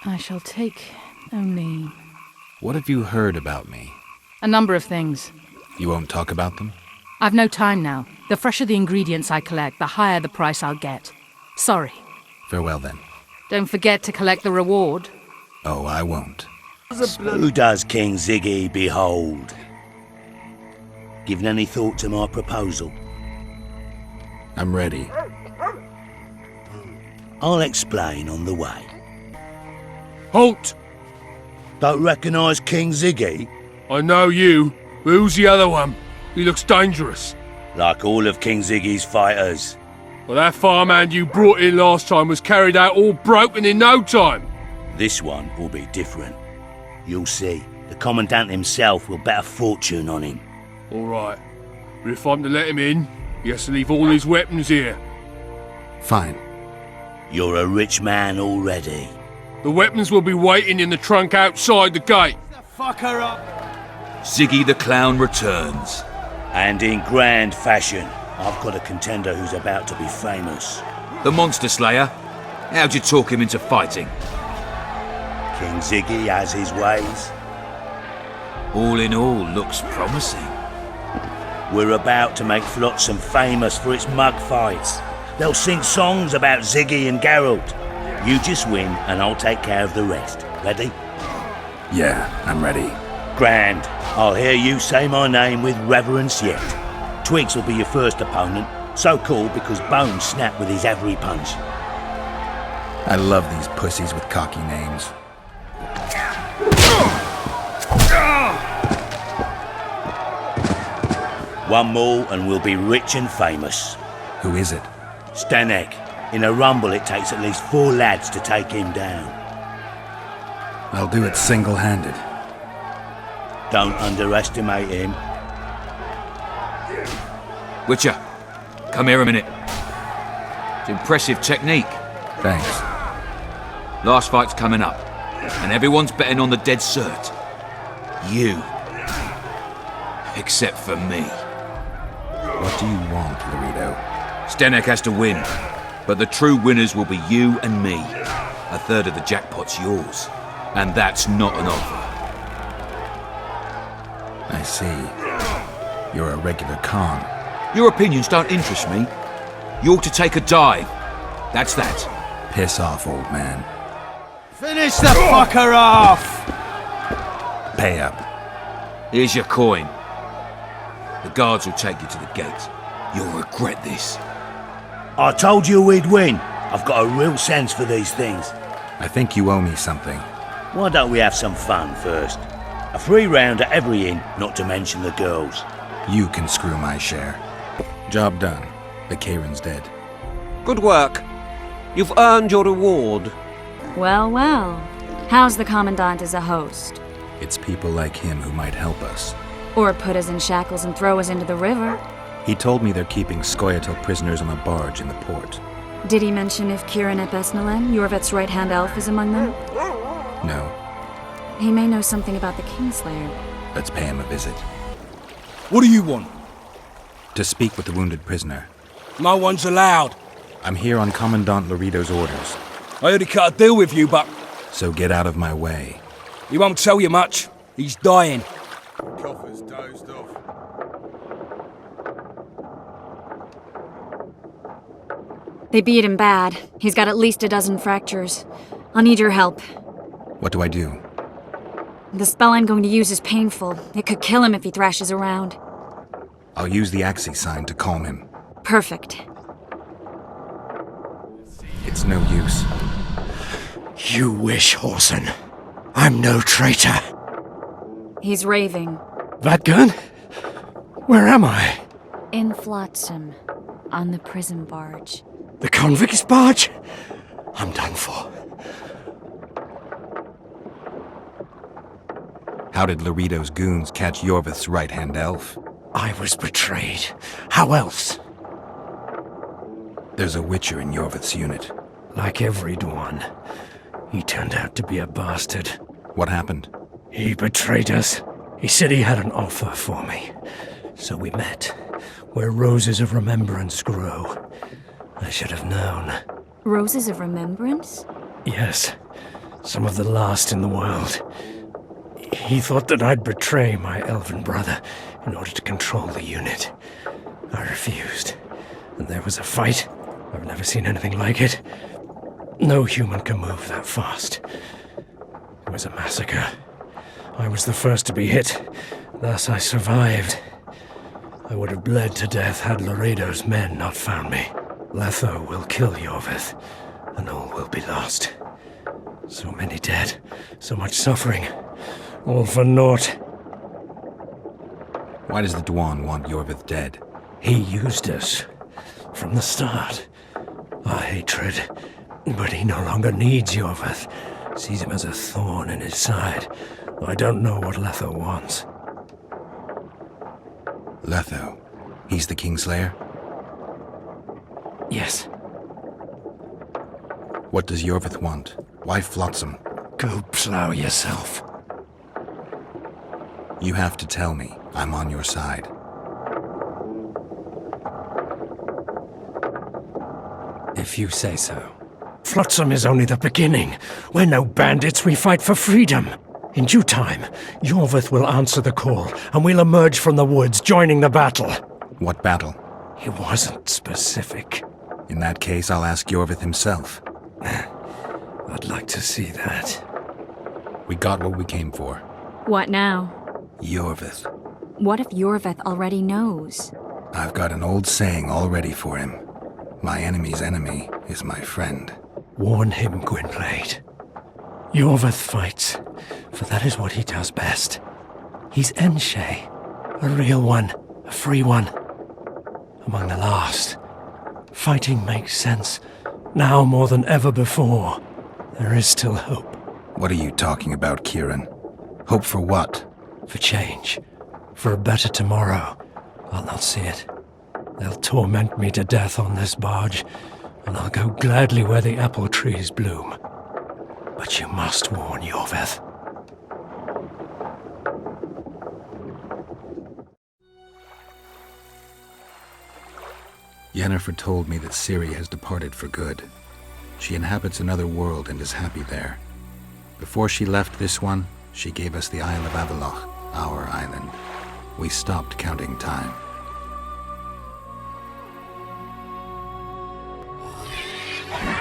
[SPEAKER 13] I shall take only...
[SPEAKER 2] What have you heard about me?
[SPEAKER 13] a number of things.
[SPEAKER 2] You won't talk about them?
[SPEAKER 13] I've no time now. The fresher the ingredients I collect, the higher the price I'll get. Sorry.
[SPEAKER 2] Farewell then.
[SPEAKER 13] Don't forget to collect the reward.
[SPEAKER 2] Oh, I won't.
[SPEAKER 7] Who does King Ziggy behold? Given any thought to my proposal?
[SPEAKER 2] I'm ready.
[SPEAKER 7] I'll explain on the way.
[SPEAKER 6] Halt!
[SPEAKER 7] Don't recognise King Ziggy?
[SPEAKER 6] I know you. Who's the other one? He looks dangerous.
[SPEAKER 7] Like all of King Ziggy's fighters.
[SPEAKER 6] Well, that farmhand you brought in last time was carried out all broken in no time.
[SPEAKER 7] This one will be different. You'll see. The Commandant himself will bet a fortune on him.
[SPEAKER 6] All right. But if I'm to let him in, he has to leave all his weapons here.
[SPEAKER 2] Fine.
[SPEAKER 7] You're a rich man already.
[SPEAKER 6] The weapons will be waiting in the trunk outside the gate.
[SPEAKER 18] Fuck her up!
[SPEAKER 19] Ziggy the Clown returns.
[SPEAKER 7] And in grand fashion. I've got a contender who's about to be famous.
[SPEAKER 19] The Monster Slayer? How'd you talk him into fighting?
[SPEAKER 7] King Ziggy has his ways.
[SPEAKER 19] All in all, looks promising.
[SPEAKER 7] We're about to make Flotsam famous for its mug fights. They'll sing songs about Ziggy and Geralt. You just win and I'll take care of the rest. Ready?
[SPEAKER 2] Yeah, I'm ready.
[SPEAKER 7] Grand. I'll hear you say my name with reverence yet. Twigs will be your first opponent. So called because Bones snapped with his every punch.
[SPEAKER 2] I love these pussies with cocky names.
[SPEAKER 7] One more and we'll be rich and famous.
[SPEAKER 2] Who is it?
[SPEAKER 7] Stennek. In a rumble it takes at least 4 lads to take him down.
[SPEAKER 2] I'll do it single-handed.
[SPEAKER 7] Don't underestimate him.
[SPEAKER 19] Witcher, come here a minute. It's impressive technique.
[SPEAKER 2] Thanks.
[SPEAKER 19] Last fight's coming up, and everyone's betting on the dead cert. You. Except for me.
[SPEAKER 2] What do you want, Laredo?
[SPEAKER 19] Stennek has to win, but the true winners will be you and me. A third of the jackpot's yours, and that's not an offer.
[SPEAKER 2] I see. You're a regular con.
[SPEAKER 19] Your opinions don't interest me. You ought to take a dive. That's that.
[SPEAKER 2] Piss off, old man.
[SPEAKER 18] Finish the fucker off!
[SPEAKER 2] Pay up.
[SPEAKER 19] Here's your coin. The guards will take you to the gate. You'll regret this.
[SPEAKER 7] I told you we'd win. I've got a real sense for these things.
[SPEAKER 2] I think you owe me something.
[SPEAKER 7] Why don't we have some fun first? A free round at every inn, not to mention the girls.
[SPEAKER 2] You can screw my share. Job done. The Kayron's dead.
[SPEAKER 12] Good work. You've earned your reward.
[SPEAKER 16] Well, well. How's the Commandant as a host?
[SPEAKER 2] It's people like him who might help us.
[SPEAKER 16] Or put us in shackles and throw us into the river.
[SPEAKER 2] He told me they're keeping Scoia'tael prisoners on a barge in the port.
[SPEAKER 16] Did he mention if Kieran ep Esnalen, Yorvet's right-hand elf, is among them?
[SPEAKER 2] No.
[SPEAKER 16] He may know something about the Kingslayer.
[SPEAKER 2] Let's pay him a visit.
[SPEAKER 20] What do you want?
[SPEAKER 2] To speak with the wounded prisoner.
[SPEAKER 20] No one's allowed.
[SPEAKER 2] I'm here on Commandant Laredo's orders.
[SPEAKER 20] I already cut a deal with you, but...
[SPEAKER 2] So get out of my way.
[SPEAKER 20] He won't tell you much. He's dying.
[SPEAKER 10] Coffer's dozed off.
[SPEAKER 16] They beat him bad. He's got at least a dozen fractures. I'll need your help.
[SPEAKER 2] What do I do?
[SPEAKER 16] The spell I'm going to use is painful. It could kill him if he thrashes around.
[SPEAKER 2] I'll use the Axii sign to calm him.
[SPEAKER 16] Perfect.
[SPEAKER 2] It's no use.
[SPEAKER 1] You wish, Whoreson. I'm no traitor.
[SPEAKER 16] He's raving.
[SPEAKER 1] That gun? Where am I?
[SPEAKER 16] In Flotsam. on the prison barge.
[SPEAKER 1] The convict's barge? I'm done for.
[SPEAKER 2] How did Laredo's goons catch Yorvith's right-hand elf?
[SPEAKER 1] I was betrayed. How else?
[SPEAKER 2] There's a Witcher in Yorvith's unit.
[SPEAKER 1] Like every Dwan, he turned out to be a bastard.
[SPEAKER 2] What happened?
[SPEAKER 1] He betrayed us. He said he had an offer for me. So we met, where roses of remembrance grow. I should have known.
[SPEAKER 16] Roses of remembrance?
[SPEAKER 1] Yes, some of the last in the world. He thought that I'd betray my elven brother in order to control the unit. I refused, and there was a fight. I've never seen anything like it. No human can move that fast. It was a massacre. I was the first to be hit, thus I survived. I would have bled to death had Laredo's men not found me. Letho will kill Yorvith, and all will be lost. So many dead, so much suffering, all for naught.
[SPEAKER 2] Why does the Dwan want Yorvith dead?
[SPEAKER 1] He used us from the start. Our hatred. But he no longer needs Yorvith. Sees him as a thorn in his side. I don't know what Letho wants.
[SPEAKER 2] Letho? He's the Kingslayer?
[SPEAKER 1] Yes.
[SPEAKER 2] What does Yorvith want? Why Flotsam?
[SPEAKER 1] Go plow yourself.
[SPEAKER 2] You have to tell me. I'm on your side.
[SPEAKER 1] If you say so. Flotsam is only the beginning. We're no bandits, we fight for freedom. In due time, Yorvith will answer the call, and we'll emerge from the woods, joining the battle.
[SPEAKER 2] What battle?
[SPEAKER 1] He wasn't specific.
[SPEAKER 2] In that case, I'll ask Yorvith himself.
[SPEAKER 1] I'd like to see that.
[SPEAKER 2] We got what we came for.
[SPEAKER 16] What now?
[SPEAKER 2] Yorvith.
[SPEAKER 16] What if Yorvith already knows?
[SPEAKER 2] I've got an old saying all ready for him. My enemy's enemy is my friend.
[SPEAKER 1] Warn him, Gwynblade. Yorvith fights, for that is what he does best. He's Enshe, a real one, a free one. Among the last. Fighting makes sense, now more than ever before. There is still hope.
[SPEAKER 2] What are you talking about, Kieran? Hope for what?
[SPEAKER 1] For change. For a better tomorrow. I'll not see it. They'll torment me to death on this barge, and I'll go gladly where the apple trees bloom. But you must warn Yorvith.
[SPEAKER 2] Yennefer told me that Ciri has departed for good. She inhabits another world and is happy there. Before she left this one, she gave us the Isle of Avallac'h, our island. We stopped counting time.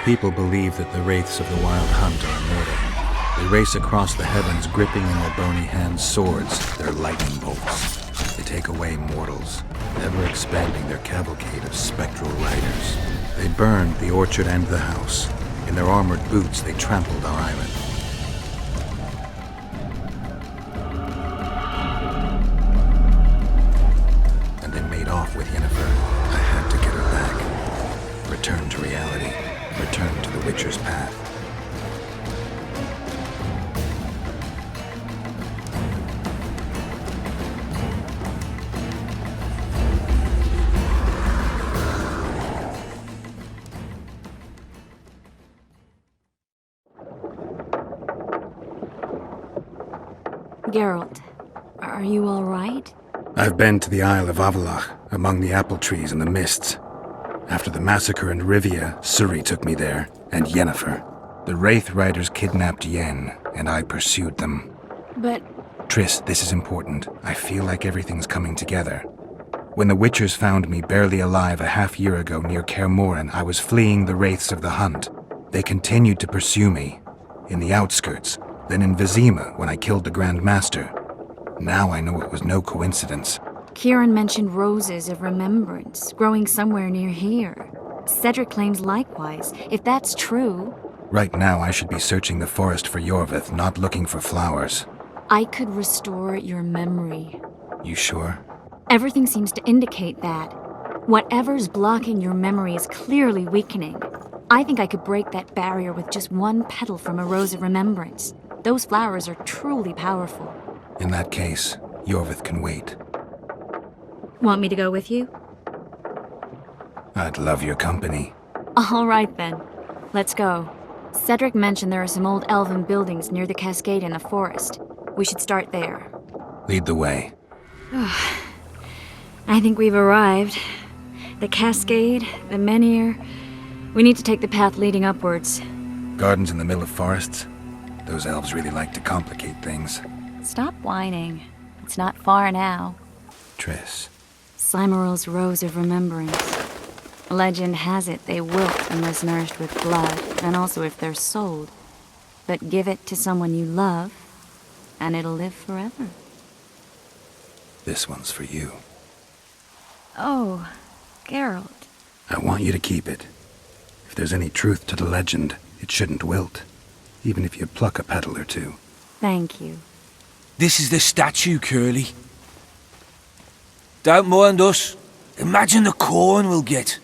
[SPEAKER 2] People believe that the wraiths of the Wild Hunt are immortal. They race across the heavens, gripping in their bony hands swords, their lightning bolts. They take away mortals, ever expanding their cavalcade of spectral riders. They burned the orchard and the house. In their armored boots, they trampled our island. And they made off with Yennefer. I had to get her back. Return to reality. Return to the Witcher's path.
[SPEAKER 16] Geralt, are you all right?
[SPEAKER 2] I've been to the Isle of Avallac'h, among the apple trees and the mists. After the massacre in Rivia, Ciri took me there, and Yennefer. The Wraith Riders kidnapped Yen, and I pursued them.
[SPEAKER 16] But...
[SPEAKER 2] Triss, this is important. I feel like everything's coming together. When the Witchers found me barely alive a half-year ago near Kaer Morhen, I was fleeing the Wraiths of the Hunt. They continued to pursue me, in the outskirts, then in Vizima when I killed the Grand Master. Now I know it was no coincidence.
[SPEAKER 16] Kieran mentioned roses of remembrance growing somewhere near here. Cedric claims likewise. If that's true...
[SPEAKER 2] Right now I should be searching the forest for Yorvith, not looking for flowers.
[SPEAKER 16] I could restore your memory.
[SPEAKER 2] You sure?
[SPEAKER 16] Everything seems to indicate that. Whatever's blocking your memory is clearly weakening. I think I could break that barrier with just one petal from a rose of remembrance. Those flowers are truly powerful.
[SPEAKER 2] In that case, Yorvith can wait.
[SPEAKER 16] Want me to go with you?
[SPEAKER 2] I'd love your company.
[SPEAKER 16] All right then. Let's go. Cedric mentioned there are some old elven buildings near the cascade in the forest. We should start there.
[SPEAKER 2] Lead the way.
[SPEAKER 16] I think we've arrived. The cascade, the menhir. We need to take the path leading upwards.
[SPEAKER 2] Gardens in the middle of forests. Those elves really like to complicate things.
[SPEAKER 16] Stop whining. It's not far now.
[SPEAKER 2] Triss.
[SPEAKER 16] Slimeral's Rose of Remembrance. Legend has it they wilt unless nourished with blood, and also if they're sold. But give it to someone you love, and it'll live forever.
[SPEAKER 2] This one's for you.
[SPEAKER 16] Oh, Geralt.
[SPEAKER 2] I want you to keep it. If there's any truth to the legend, it shouldn't wilt, even if you pluck a petal or two.
[SPEAKER 16] Thank you.
[SPEAKER 6] This is the statue, Curly. Don't mind us. Imagine the corn we'll get.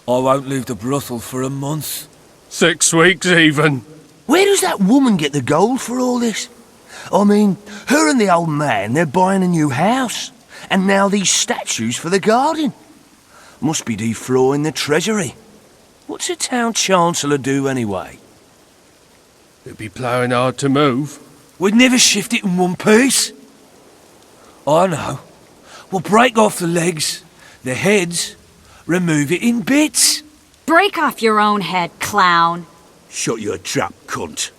[SPEAKER 6] I won't leave the brothel for a month.
[SPEAKER 4] 6 weeks even.
[SPEAKER 20] Where does that woman get the gold for all this? I mean, her and the old man, they're buying a new house. And now these statues for the garden. Must be defraying the treasury. What's a town chancellor do anyway?
[SPEAKER 4] It'd be ploughing hard to move.
[SPEAKER 6] We'd never shift it in one piece. I know. We'll break off the legs, the heads, remove it in bits.
[SPEAKER 16] Break off your own head, clown.
[SPEAKER 20] Shut your trap, cunt.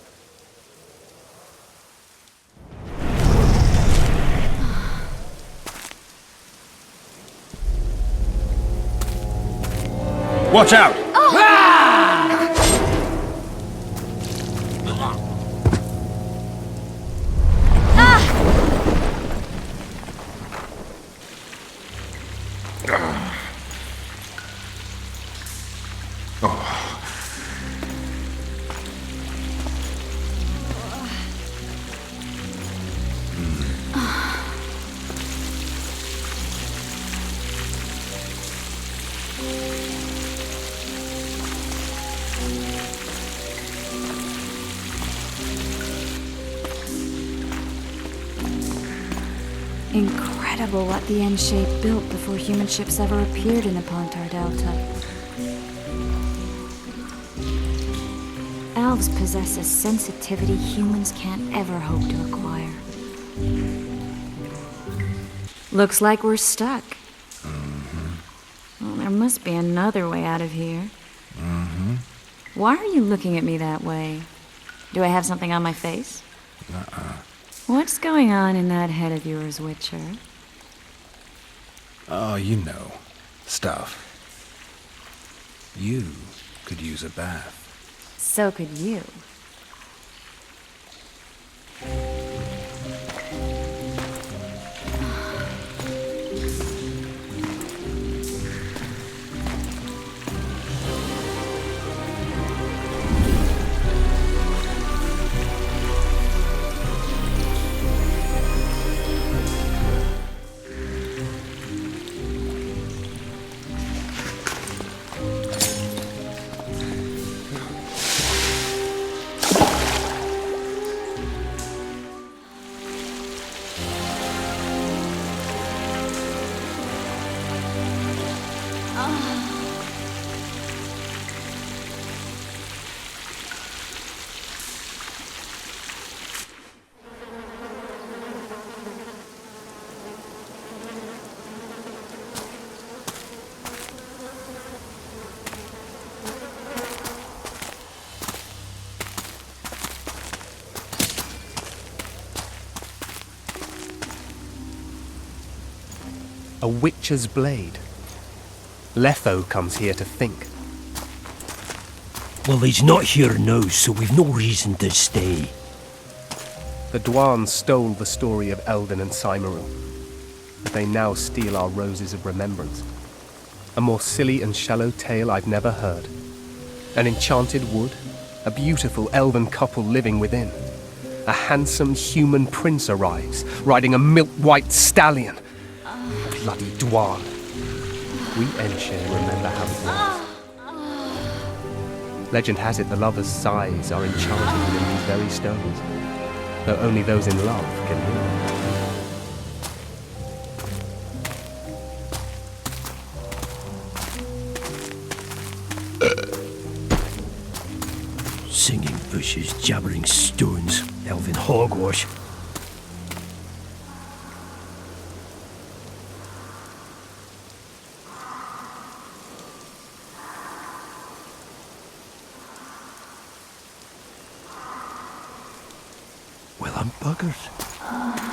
[SPEAKER 18] Watch out!
[SPEAKER 16] Incredible what the N-shape built before human ships ever appeared in the Pontar Delta. Elves possess a sensitivity humans can't ever hope to acquire. Looks like we're stuck. Well, there must be another way out of here. Why are you looking at me that way? Do I have something on my face? What's going on in that head of yours, Witcher?
[SPEAKER 2] Oh, you know. Stuff. You could use a bath.
[SPEAKER 16] So could you.
[SPEAKER 21] A witcher's blade. Letho comes here to think.
[SPEAKER 1] Well, he's not here now, so we've no reason to stay.
[SPEAKER 21] The Dwaan stole the story of Eldon and Cymru, but they now steal our roses of remembrance. A more silly and shallow tale I've never heard. An enchanted wood, a beautiful elven couple living within. A handsome human prince arrives, riding a milk-white stallion. Bloody Dwaan. we Enshin remember how it was. Legend has it the lovers' sighs are enchanted within these very stones, though only those in love can hear them.
[SPEAKER 1] Singing bushes, jabbering stones, elfin hogwash. Well, I'm buggered.